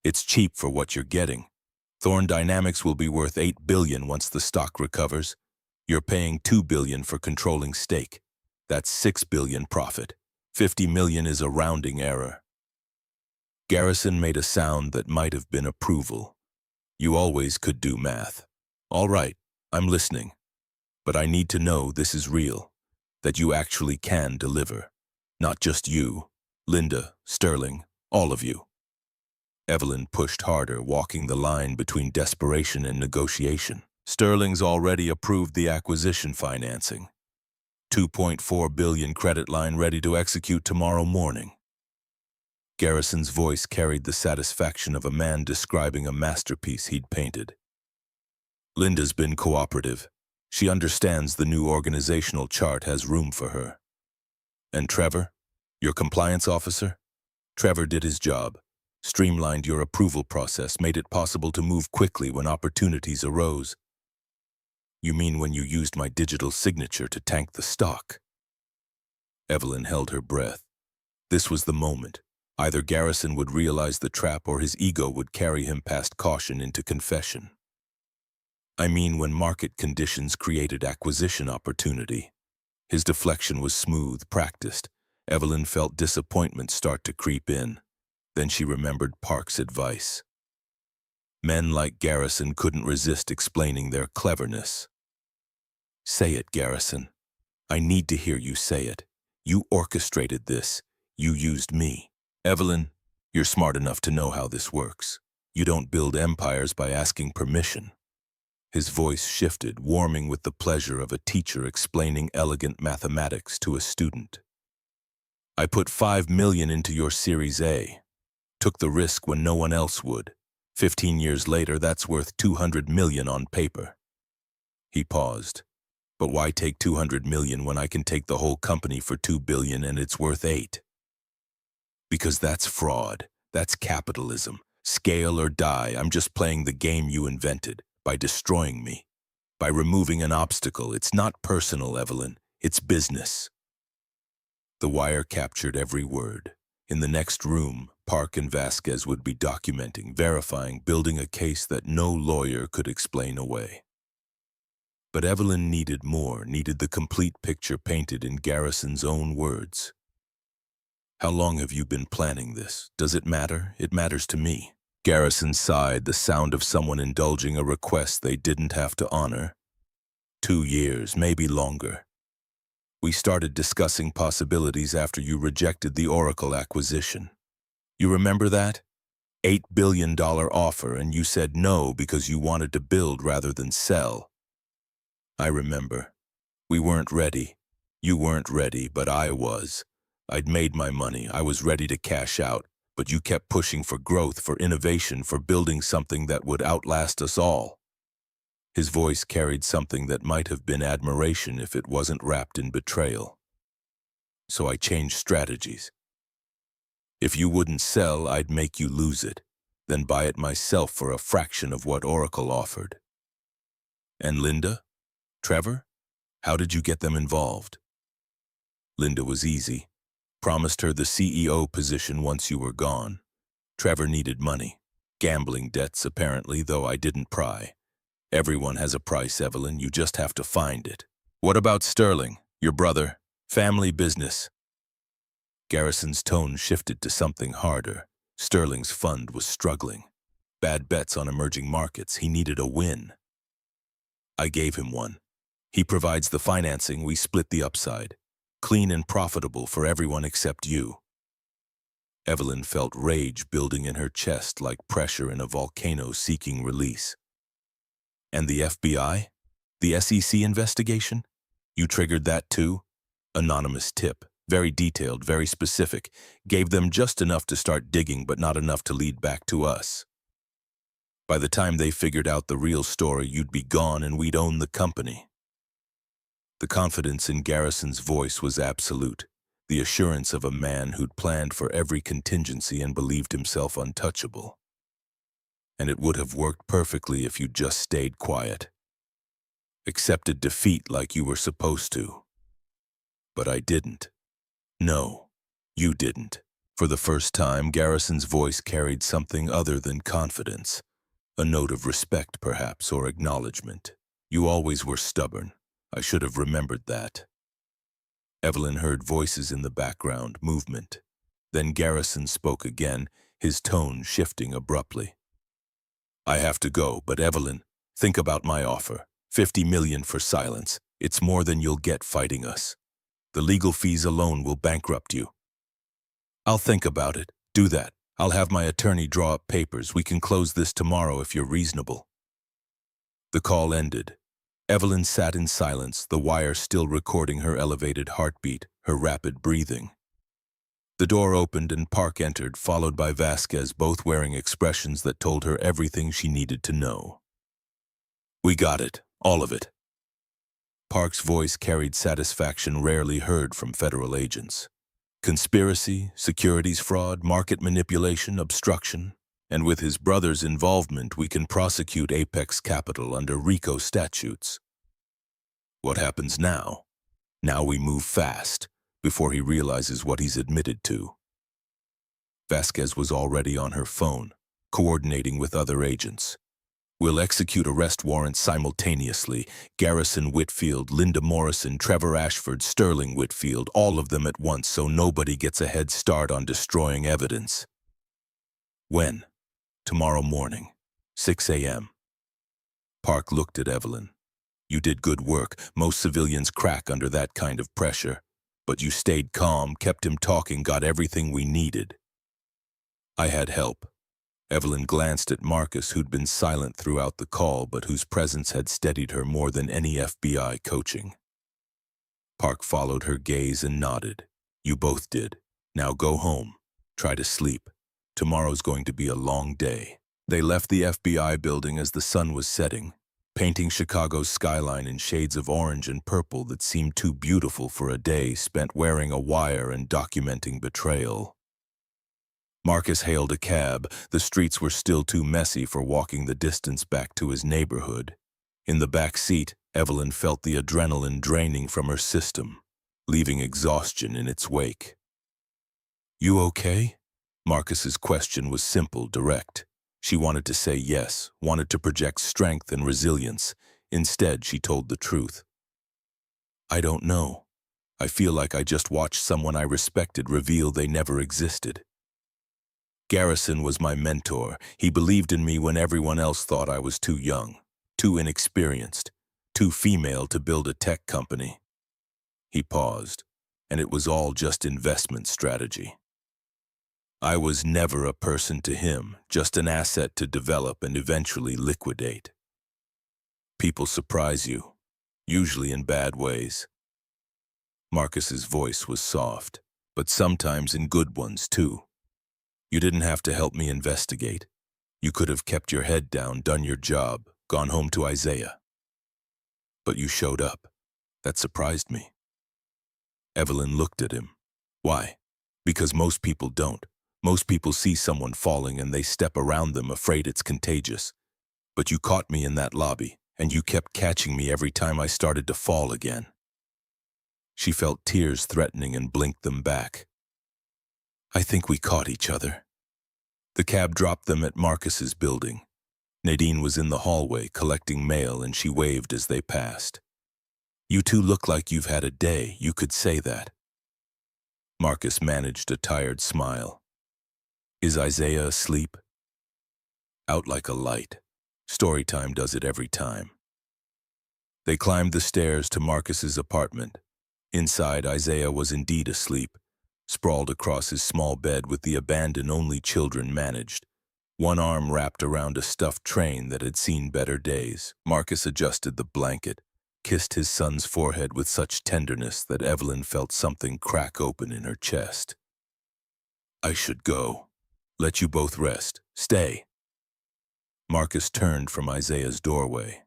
[SPEAKER 1] It's cheap for what you're getting. Thorne Dynamics will be worth $8 billion once the stock recovers. You're paying $2 billion for controlling stake. That's $6 billion profit. $50 million is a rounding error." Garrison made a sound that might have been approval. "You always could do math. All right, I'm listening. But I need to know this is real, that you actually can deliver. Not just you, Linda, Sterling, all of you." Evelyn pushed harder, walking the line between desperation and negotiation. "Sterling's already approved the acquisition financing. $2.4 billion credit line ready to execute tomorrow morning." Garrison's voice carried the satisfaction of a man describing a masterpiece he'd painted. "Linda's been cooperative. She understands the new organizational chart has room for her. And Trevor, your compliance officer? Trevor did his job, streamlined your approval process, made it possible to move quickly when opportunities arose." "You mean when you used my digital signature to tank the stock?" Evelyn held her breath. This was the moment. Either Garrison would realize the trap or his ego would carry him past caution into confession. "I mean when market conditions created acquisition opportunity." His deflection was smooth, practiced. Evelyn felt disappointment start to creep in. Then she remembered Park's advice. Men like Garrison couldn't resist explaining their cleverness. "Say it, Garrison. I need to hear you say it. You orchestrated this. You used me." "Evelyn, you're smart enough to know how this works. You don't build empires by asking permission." His voice shifted, warming with the pleasure of a teacher explaining elegant mathematics to a student. "I put $5 million into your Series A. Took the risk when no one else would. 15 years later, that's worth $200 million on paper." He paused. "But why take $200 million when I can take the whole company for $2 billion and it's worth $8? Because that's fraud. That's capitalism. Scale or die. I'm just playing the game you invented, by destroying me, by removing an obstacle. It's not personal, Evelyn. It's business." The wire captured every word. In the next room, Park and Vasquez would be documenting, verifying, building a case that no lawyer could explain away. But Evelyn needed more, needed the complete picture painted in Garrison's own words. "How long have you been planning this? Does it matter? It matters to me." Garrison sighed, the sound of someone indulging a request they didn't have to honor. 2 years, maybe longer. We started discussing possibilities after you rejected the Oracle acquisition. You remember that? $8 billion offer, and you said no because you wanted to build rather than sell. I remember. We weren't ready. You weren't ready, but I was. I'd made my money. I was ready to cash out, but you kept pushing for growth, for innovation, for building something that would outlast us all. His voice carried something that might have been admiration if it wasn't wrapped in betrayal. So I changed strategies. If you wouldn't sell, I'd make you lose it, then buy it myself for a fraction of what Oracle offered. And Linda? Trevor? How did you get them involved? Linda was easy. Promised her the CEO position once you were gone. Trevor needed money. Gambling debts, apparently, though I didn't pry. Everyone has a price, Evelyn. You just have to find it. What about Sterling, your brother? Family business. Garrison's tone shifted to something harder. Sterling's fund was struggling. Bad bets on emerging markets. He needed a win. I gave him one. He provides the financing. We split the upside. Clean and profitable for everyone except you. Evelyn felt rage building in her chest like pressure in a volcano seeking release. And the FBI? The SEC investigation? You triggered that too? Anonymous tip. Very detailed, very specific. Gave them just enough to start digging, but not enough to lead back to us. By the time they figured out the real story, you'd be gone and we'd own the company. The confidence in Garrison's voice was absolute, the assurance of a man who'd planned for every contingency and believed himself untouchable. And it would have worked perfectly if you'd just stayed quiet. Accepted defeat like you were supposed to. But I didn't. No, you didn't. For the first time, Garrison's voice carried something other than confidence. A note of respect, perhaps, or acknowledgement. You always were stubborn. I should have remembered that. Evelyn heard voices in the background, movement. Then Garrison spoke again, his tone shifting abruptly. I have to go, but Evelyn, think about my offer. $50 million for silence. It's more than you'll get fighting us. The legal fees alone will bankrupt you. I'll think about it. Do that. I'll have my attorney draw up papers. We can close this tomorrow if you're reasonable. The call ended. Evelyn sat in silence, the wire still recording her elevated heartbeat, her rapid breathing. The door opened and Park entered, followed by Vasquez, both wearing expressions that told her everything she needed to know. We got it. All of it. Park's voice carried satisfaction rarely heard from federal agents. Conspiracy, securities fraud, market manipulation, obstruction. And with his brother's involvement, we can prosecute Apex Capital under RICO statutes. What happens now? Now we move fast, before he realizes what he's admitted to. Vasquez was already on her phone, coordinating with other agents. We'll execute arrest warrants simultaneously. Garrison Whitfield, Linda Morrison, Trevor Ashford, Sterling Whitfield, all of them at once so nobody gets a head start on destroying evidence. When? Tomorrow morning, 6 a.m. Park looked at Evelyn. You did good work. Most civilians crack under that kind of pressure. But you stayed calm, kept him talking, got everything we needed. I had help. Evelyn glanced at Marcus, who'd been silent throughout the call, but whose presence had steadied her more than any FBI coaching. Park followed her gaze and nodded. You both did. Now go home. Try to sleep. Tomorrow's going to be a long day. They left the FBI building as the sun was setting, painting Chicago's skyline in shades of orange and purple that seemed too beautiful for a day spent wearing a wire and documenting betrayal. Marcus hailed a cab. The streets were still too messy for walking the distance back to his neighborhood. In the back seat, Evelyn felt the adrenaline draining from her system, leaving exhaustion in its wake. You okay? Marcus's question was simple, direct. She wanted to say yes, wanted to project strength and resilience. Instead, she told the truth. I don't know. I feel like I just watched someone I respected reveal they never existed. Garrison was my mentor. He believed in me when everyone else thought I was too young, too inexperienced, too female to build a tech company. He paused, and it was all just investment strategy. I was never a person to him, just an asset to develop and eventually liquidate. People surprise you, usually in bad ways. Marcus's voice was soft, but sometimes in good ones too. You didn't have to help me investigate. You could have kept your head down, done your job, gone home to Isaiah. But you showed up. That surprised me. Evelyn looked at him. Why? Because most people don't. Most people see someone falling and they step around them, afraid it's contagious. But you caught me in that lobby, and you kept catching me every time I started to fall again. She felt tears threatening and blinked them back. I think we caught each other. The cab dropped them at Marcus's building. Nadine was in the hallway collecting mail and she waved as they passed. You two look like you've had a day, you could say that. Marcus managed a tired smile. Is Isaiah asleep? Out like a light. Storytime does it every time. They climbed the stairs to Marcus's apartment. Inside, Isaiah was indeed asleep, sprawled across his small bed with the abandon only children managed, one arm wrapped around a stuffed train that had seen better days. Marcus adjusted the blanket, kissed his son's forehead with such tenderness that Evelyn felt something crack open in her chest. I should go. Let you both rest. Stay. Marcus turned from Isaiah's doorway.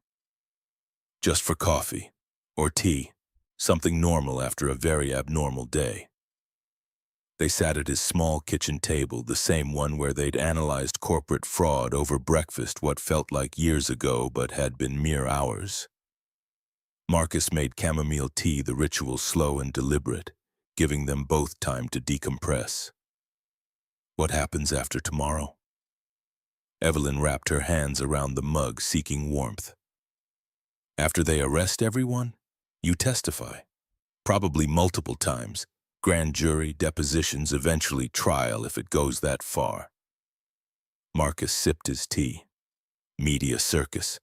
[SPEAKER 1] Just for coffee, or tea, something normal after a very abnormal day. They sat at his small kitchen table, the same one where they'd analyzed corporate fraud over breakfast what felt like years ago but had been mere hours. Marcus made chamomile tea, the ritual slow and deliberate, giving them both time to decompress. What happens after tomorrow? Evelyn wrapped her hands around the mug, seeking warmth. After they arrest everyone, you testify. Probably multiple times. Grand jury, depositions, eventually trial if it goes that far. Marcus sipped his tea. Media circus.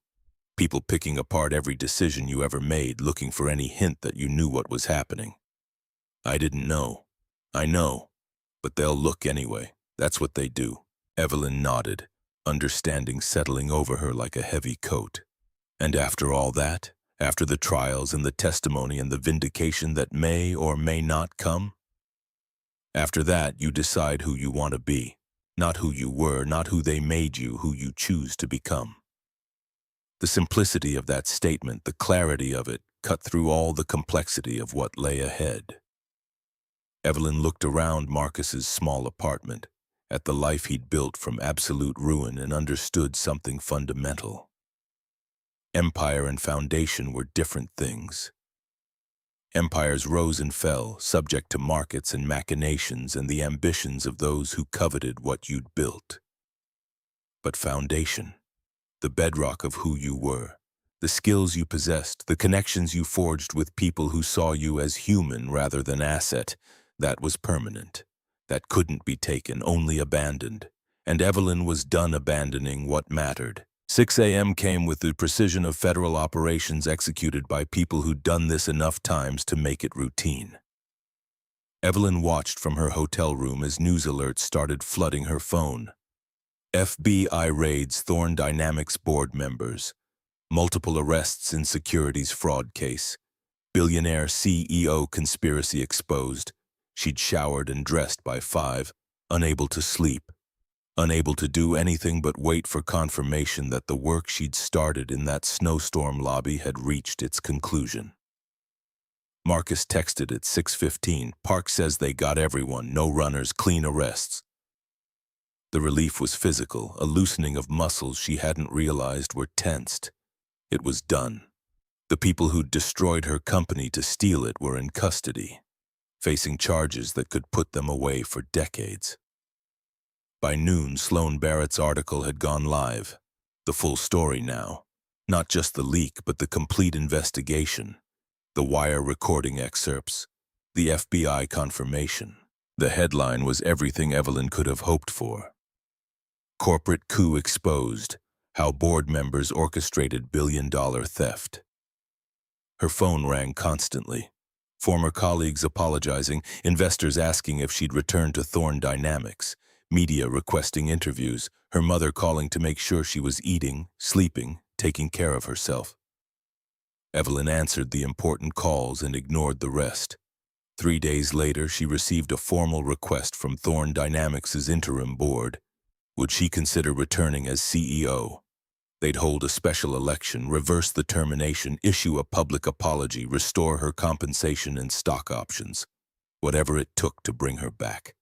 [SPEAKER 1] People picking apart every decision you ever made, looking for any hint that you knew what was happening. I didn't know. I know. But they'll look anyway. That's what they do. Evelyn nodded, understanding settling over her like a heavy coat. And after all that, after the trials and the testimony and the vindication that may or may not come, after that you decide who you want to be, not who you were, not who they made you, who you choose to become. The simplicity of that statement, the clarity of it, cut through all the complexity of what lay ahead. Evelyn looked around Marcus's small apartment, at the life he'd built from absolute ruin, and understood something fundamental. Empire and foundation were different things. Empires rose and fell, subject to markets and machinations and the ambitions of those who coveted what you'd built. But foundation, the bedrock of who you were, the skills you possessed, the connections you forged with people who saw you as human rather than asset, that was permanent. That couldn't be taken, only abandoned. And Evelyn was done abandoning what mattered. 6 a.m. came with the precision of federal operations executed by people who'd done this enough times to make it routine. Evelyn watched from her hotel room as news alerts started flooding her phone. FBI raids Thorne Dynamics board members. Multiple arrests in securities fraud case. Billionaire CEO conspiracy exposed. She'd showered and dressed by 5, unable to sleep. Unable to do anything but wait for confirmation that the work she'd started in that snowstorm lobby had reached its conclusion. Marcus texted at 6:15, Park says they got everyone, no runners, clean arrests. The relief was physical, a loosening of muscles she hadn't realized were tensed. It was done. The people who'd destroyed her company to steal it were in custody, facing charges that could put them away for decades. By noon, Sloan Barrett's article had gone live. The full story now. Not just the leak, but the complete investigation. The wire recording excerpts. The FBI confirmation. The headline was everything Evelyn could have hoped for. Corporate coup exposed. How board members orchestrated billion-dollar theft. Her phone rang constantly. Former colleagues apologizing, investors asking if she'd return to Thorne Dynamics. media requesting interviews, her mother calling to make sure she was eating, sleeping, taking care of herself. Evelyn answered the important calls and ignored the rest. 3 days later, she received a formal request from Thorne Dynamics' interim board. Would she consider returning as CEO? They'd hold a special election, reverse the termination, issue a public apology, restore her compensation and stock options. Whatever it took to bring her back.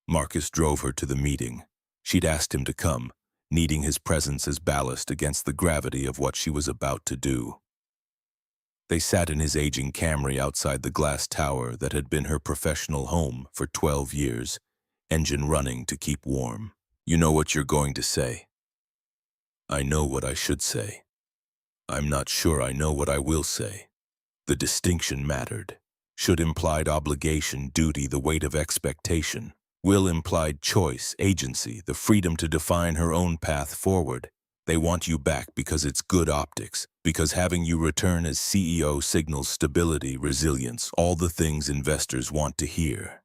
[SPEAKER 1] Marcus drove her to the meeting. She'd asked him to come, needing his presence as ballast against the gravity of what she was about to do. They sat in his aging Camry outside the glass tower that had been her professional home for 12 years, engine running to keep warm. You know what you're going to say. I know what I should say. I'm not sure I know what I will say. The distinction mattered. Should implied obligation, duty, the weight of expectation. Will implied choice, agency, the freedom to define her own path forward. They want you back because it's good optics, because having you return as CEO signals stability, resilience, all the things investors want to hear.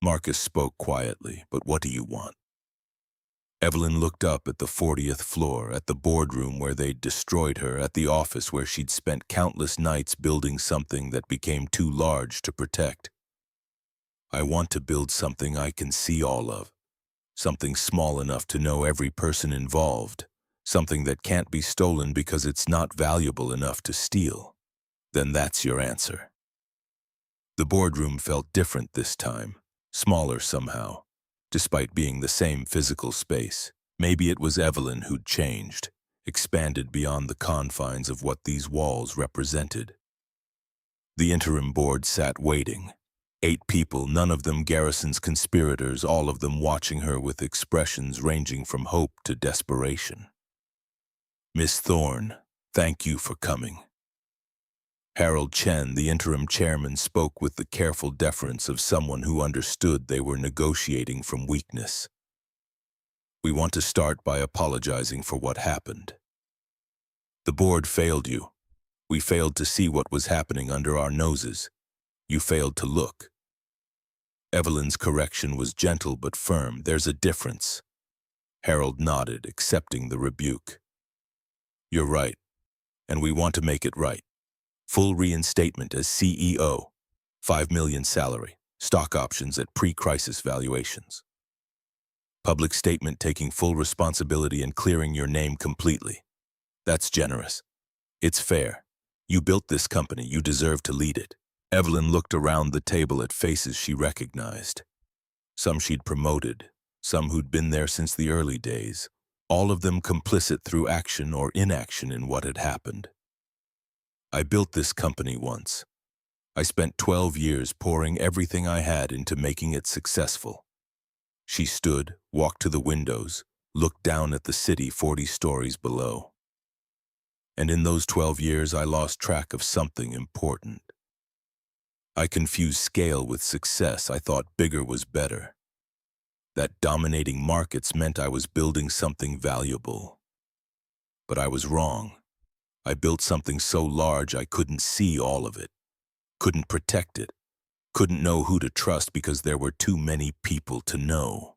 [SPEAKER 1] Marcus spoke quietly, but what do you want? Evelyn looked up at the 40th floor, at the boardroom where they'd destroyed her, at the office where she'd spent countless nights building something that became too large to protect. I want to build something I can see all of. Something small enough to know every person involved. Something that can't be stolen because it's not valuable enough to steal. Then that's your answer. The boardroom felt different this time, smaller somehow, despite being the same physical space. Maybe it was Evelyn who'd changed, expanded beyond the confines of what these walls represented. The interim board sat waiting. 8 people, none of them Garrison's conspirators, all of them watching her with expressions ranging from hope to desperation. Miss Thorne, thank you for coming. Harold Chen, the interim chairman, spoke with the careful deference of someone who understood they were negotiating from weakness. We want to start by apologizing for what happened. The board failed you. We failed to see what was happening under our noses. You failed to look. Evelyn's correction was gentle but firm. There's a difference. Harold nodded, accepting the rebuke. You're right, and we want to make it right. Full reinstatement as CEO, $5 million salary, stock options at pre-crisis valuations. Public statement taking full responsibility and clearing your name completely. That's generous. It's fair. You built this company, you deserve to lead it. Evelyn looked around the table at faces she recognized. Some she'd promoted, some who'd been there since the early days, all of them complicit through action or inaction in what had happened. I built this company once. I spent 12 years pouring everything I had into making it successful. She stood, walked to the windows, looked down at the city 40 stories below. And in those 12 years, I lost track of something important. I confused scale with success. I thought bigger was better. That dominating markets meant I was building something valuable. But I was wrong. I built something so large I couldn't see all of it, couldn't protect it, couldn't know who to trust because there were too many people to know.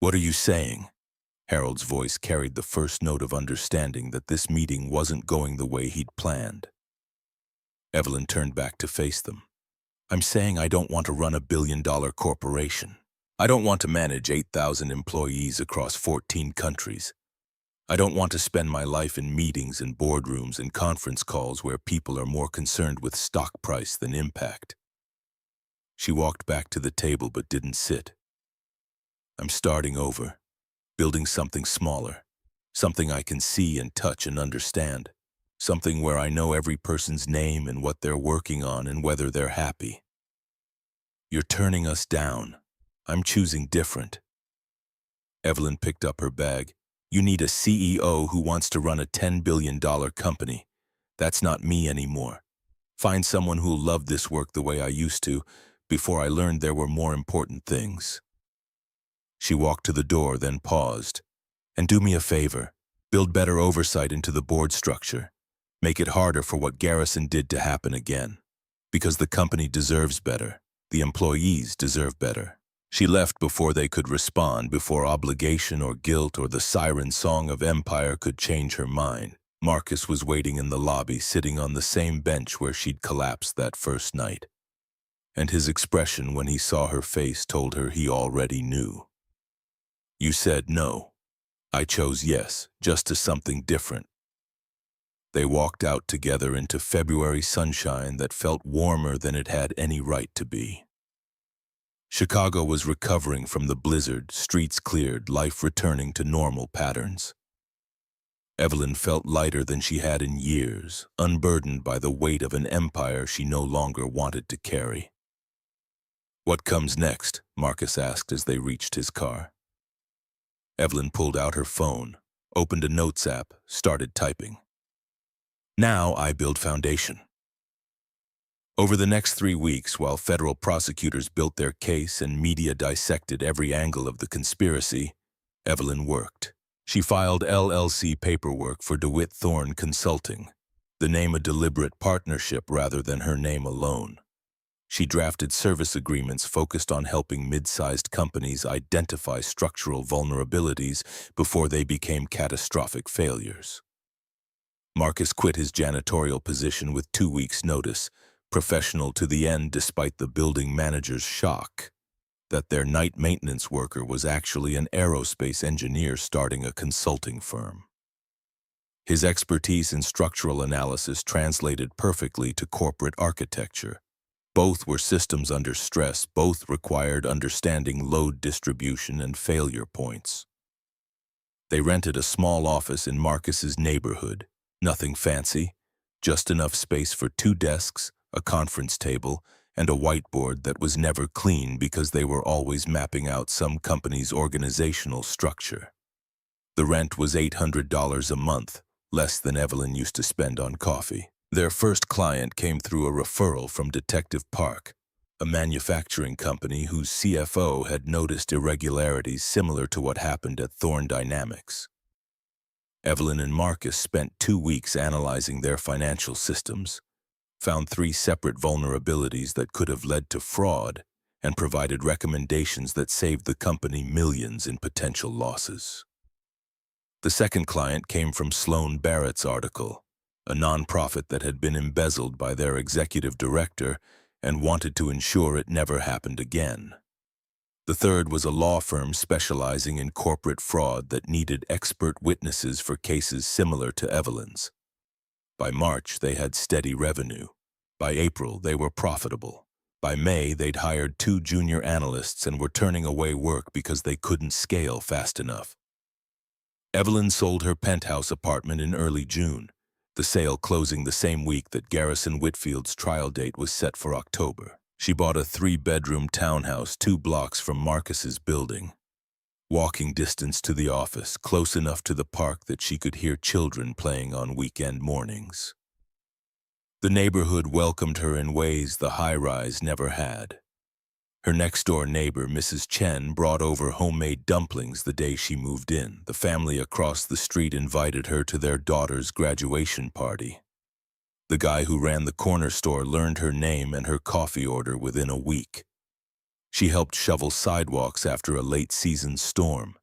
[SPEAKER 1] What are you saying? Harold's voice carried the first note of understanding that this meeting wasn't going the way he'd planned. Evelyn turned back to face them. I'm saying I don't want to run a billion-dollar corporation. I don't want to manage 8,000 employees across 14 countries. I don't want to spend my life in meetings and boardrooms and conference calls where people are more concerned with stock price than impact. She walked back to the table but didn't sit. I'm starting over, building something smaller, something I can see and touch and understand, something where I know every person's name and what they're working on and whether they're happy. You're turning us down. I'm choosing different. Evelyn picked up her bag. You need a CEO who wants to run a $10 billion company. That's not me anymore. Find someone who'll love this work the way I used to, before I learned there were more important things. She walked to the door, then paused. And do me a favor, build better oversight into the board structure. Make it harder for what Garrison did to happen again. Because the company deserves better. The employees deserve better. She left before they could respond, before obligation or guilt or the siren song of empire could change her mind. Marcus was waiting in the lobby, sitting on the same bench where she'd collapsed that first night. And his expression when he saw her face told her he already knew. You said no. I chose yes, just to something different. They walked out together into February sunshine that felt warmer than it had any right to be. Chicago was recovering from the blizzard, streets cleared, life returning to normal patterns. Evelyn felt lighter than she had in years, unburdened by the weight of an empire she no longer wanted to carry. What comes next? Marcus asked as they reached his car. Evelyn pulled out her phone, opened a notes app, started typing. Now I build foundation. Over the next 3 weeks, while federal prosecutors built their case and media dissected every angle of the conspiracy, Evelyn worked. She filed LLC paperwork for DeWitt Thorne Consulting, the name a deliberate partnership rather than her name alone. She drafted service agreements focused on helping mid-sized companies identify structural vulnerabilities before they became catastrophic failures. Marcus quit his janitorial position with 2 weeks' notice, professional to the end despite the building manager's shock that their night maintenance worker was actually an aerospace engineer starting a consulting firm. His expertise in structural analysis translated perfectly to corporate architecture. Both were systems under stress, both required understanding load distribution and failure points. They rented a small office in Marcus's neighborhood, nothing fancy, just enough space for 2 desks, a conference table, and a whiteboard that was never clean because they were always mapping out some company's organizational structure. The rent was $800 a month, less than Evelyn used to spend on coffee. Their first client came through a referral from Detective Park, a manufacturing company whose CFO had noticed irregularities similar to what happened at Thorne Dynamics. Evelyn and Marcus spent 2 weeks analyzing their financial systems, found 3 separate vulnerabilities that could have led to fraud, and provided recommendations that saved the company millions in potential losses. The second client came from Sloan Barrett's article, a nonprofit that had been embezzled by their executive director and wanted to ensure it never happened again. The third was a law firm specializing in corporate fraud that needed expert witnesses for cases similar to Evelyn's. By March, they had steady revenue. By April, they were profitable. By May, they'd hired 2 junior analysts and were turning away work because they couldn't scale fast enough. Evelyn sold her penthouse apartment in early June, the sale closing the same week that Garrison Whitfield's trial date was set for October. She bought a 3-bedroom townhouse 2 blocks from Marcus's building. Walking distance to the office, close enough to the park that she could hear children playing on weekend mornings. The neighborhood welcomed her in ways the high-rise never had. Her next-door neighbor, Mrs. Chen, brought over homemade dumplings the day she moved in. The family across the street invited her to their daughter's graduation party. The guy who ran the corner store learned her name and her coffee order within a week. She helped shovel sidewalks after a late-season storm.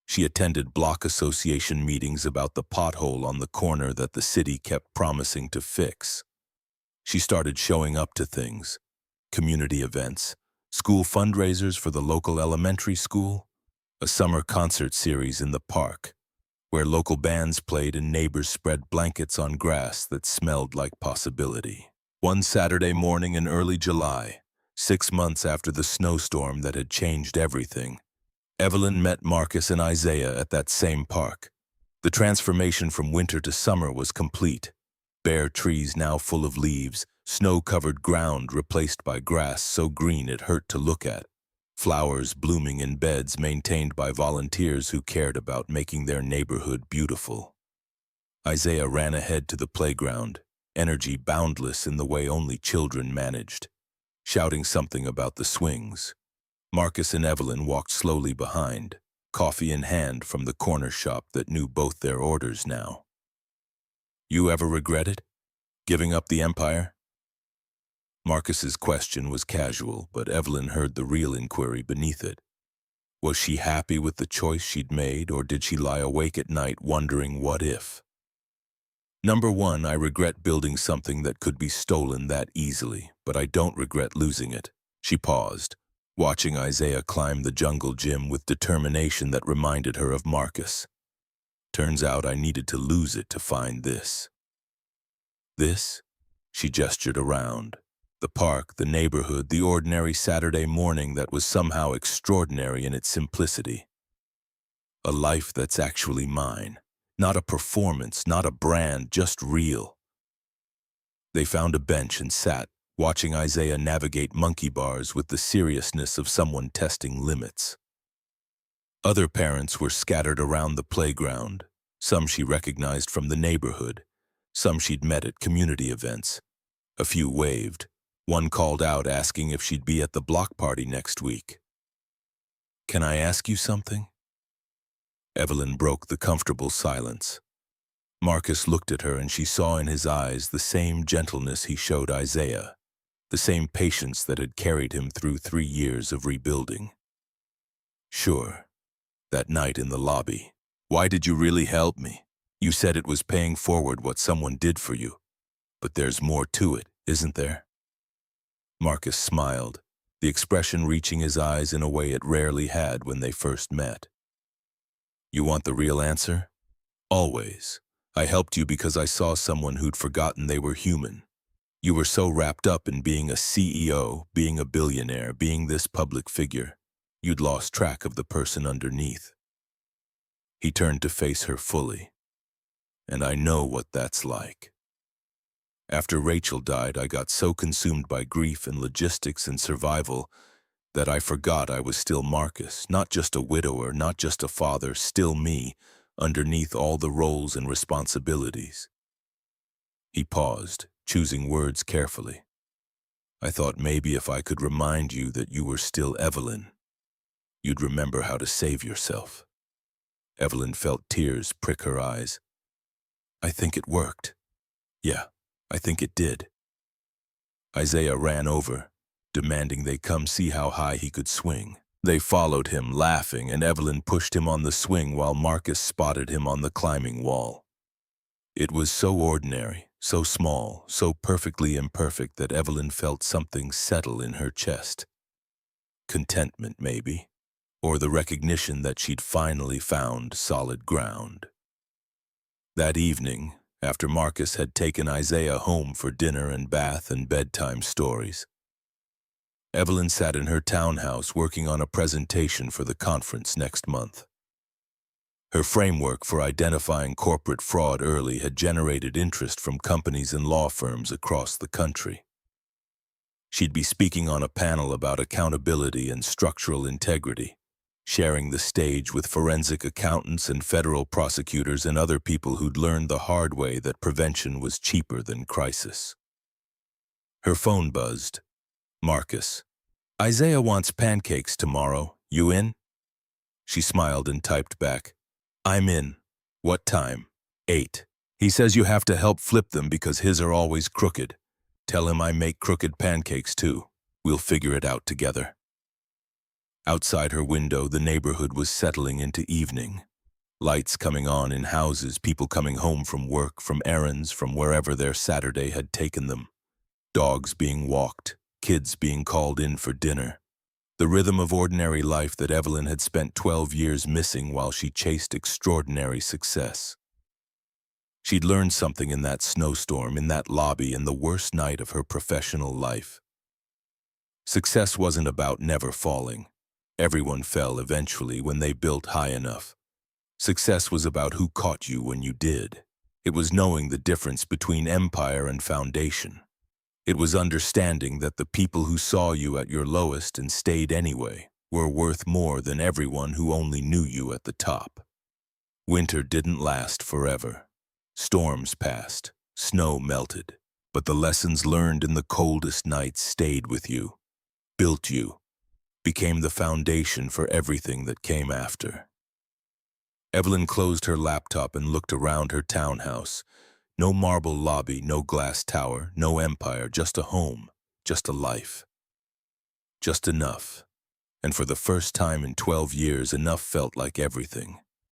[SPEAKER 1] She attended block association meetings about the pothole on the corner that the city kept promising to fix. She started showing up to things, community events, school fundraisers for the local elementary school, a summer concert series in the park, where local bands played and neighbors spread blankets on grass that smelled like possibility. One Saturday morning in early July, 6 months after the snowstorm that had changed everything, Evelyn met Marcus and Isaiah at that same park. The transformation from winter to summer was complete. Bare trees now full of leaves, snow-covered ground replaced by grass so green it hurt to look at, flowers blooming in beds maintained by volunteers who cared about making their neighborhood beautiful. Isaiah ran ahead to the playground, energy boundless in the way only children managed, shouting something about the swings. Marcus and Evelyn walked slowly behind, coffee in hand from the corner shop that knew both their orders now. You ever regret it? Giving up the empire? Marcus's question was casual, but Evelyn heard the real inquiry beneath it. Was she happy with the choice she'd made, or did she lie awake at night wondering what if? Number one, I regret building something that could be stolen that easily, but I don't regret losing it. She paused, watching Isaiah climb the jungle gym with determination that reminded her of Marcus. Turns out I needed to lose it to find this. This? She gestured around. The park, the neighborhood, the ordinary Saturday morning that was somehow extraordinary in its simplicity. A life that's actually mine. Not a performance, not a brand, just real. They found a bench and sat, watching Isaiah navigate monkey bars with the seriousness of someone testing limits. Other parents were scattered around the playground. Some she recognized from the neighborhood. Some she'd met at community events. A few waved. One called out asking if she'd be at the block party next week. "Can I ask you something?" Evelyn broke the comfortable silence. Marcus looked at her and she saw in his eyes the same gentleness he showed Isaiah, the same patience that had carried him through 3 years of rebuilding. "Sure. That night in the lobby. Why did you really help me? You said it was paying forward what someone did for you. But there's more to it, isn't there?" Marcus smiled, the expression reaching his eyes in a way it rarely had when they first met. "You want the real answer?" "Always. I helped you because I saw someone who'd forgotten they were human. You were so wrapped up in being a CEO, being a billionaire, being this public figure, you'd lost track of the person underneath." He turned to face her fully. "And I know what that's like. After Rachel died, I got so consumed by grief and logistics and survival that I forgot I was still Marcus, not just a widower, not just a father, still me, underneath all the roles and responsibilities." He paused, choosing words carefully. "I thought maybe if I could remind you that you were still Evelyn, you'd remember how to save yourself." Evelyn felt tears prick her eyes. "I think it worked. Yeah, I think it did." Isaiah ran over, demanding they come see how high he could swing. They followed him, laughing, and Evelyn pushed him on the swing while Marcus spotted him on the climbing wall. It was so ordinary, so small, so perfectly imperfect that Evelyn felt something settle in her chest. Contentment, maybe, or the recognition that she'd finally found solid ground. That evening, after Marcus had taken Isaiah home for dinner and bath and bedtime stories, Evelyn sat in her townhouse working on a presentation for the conference next month. Her framework for identifying corporate fraud early had generated interest from companies and law firms across the country. She'd be speaking on a panel about accountability and structural integrity, sharing the stage with forensic accountants and federal prosecutors and other people who'd learned the hard way that prevention was cheaper than crisis. Her phone buzzed. "Marcus, Isaiah wants pancakes tomorrow. You in?" She smiled and typed back, "I'm in. What time?" 8. "He says you have to help flip them because his are always crooked. Tell him I make crooked pancakes too. We'll figure it out together." Outside her window, the neighborhood was settling into evening. Lights coming on in houses, people coming home from work, from errands, from wherever their Saturday had taken them. Dogs being walked, kids being called in for dinner. The rhythm of ordinary life that Evelyn had spent 12 years missing while she chased extraordinary success. She'd learned something in that snowstorm, in that lobby, in the worst night of her professional life. Success wasn't about never falling. Everyone fell eventually when they built high enough. Success was about who caught you when you did. It was knowing the difference between empire and foundation. It was understanding that the people who saw you at your lowest and stayed anyway were worth more than everyone who only knew you at the top. Winter didn't last forever. Storms passed, snow melted, but the lessons learned in the coldest nights stayed with you, built you, became the foundation for everything that came after. Evelyn closed her laptop and looked around her townhouse. No marble lobby, no glass tower, no empire, just a home. just a life. Just enough. And for the first time in 12 years, enough felt like everything.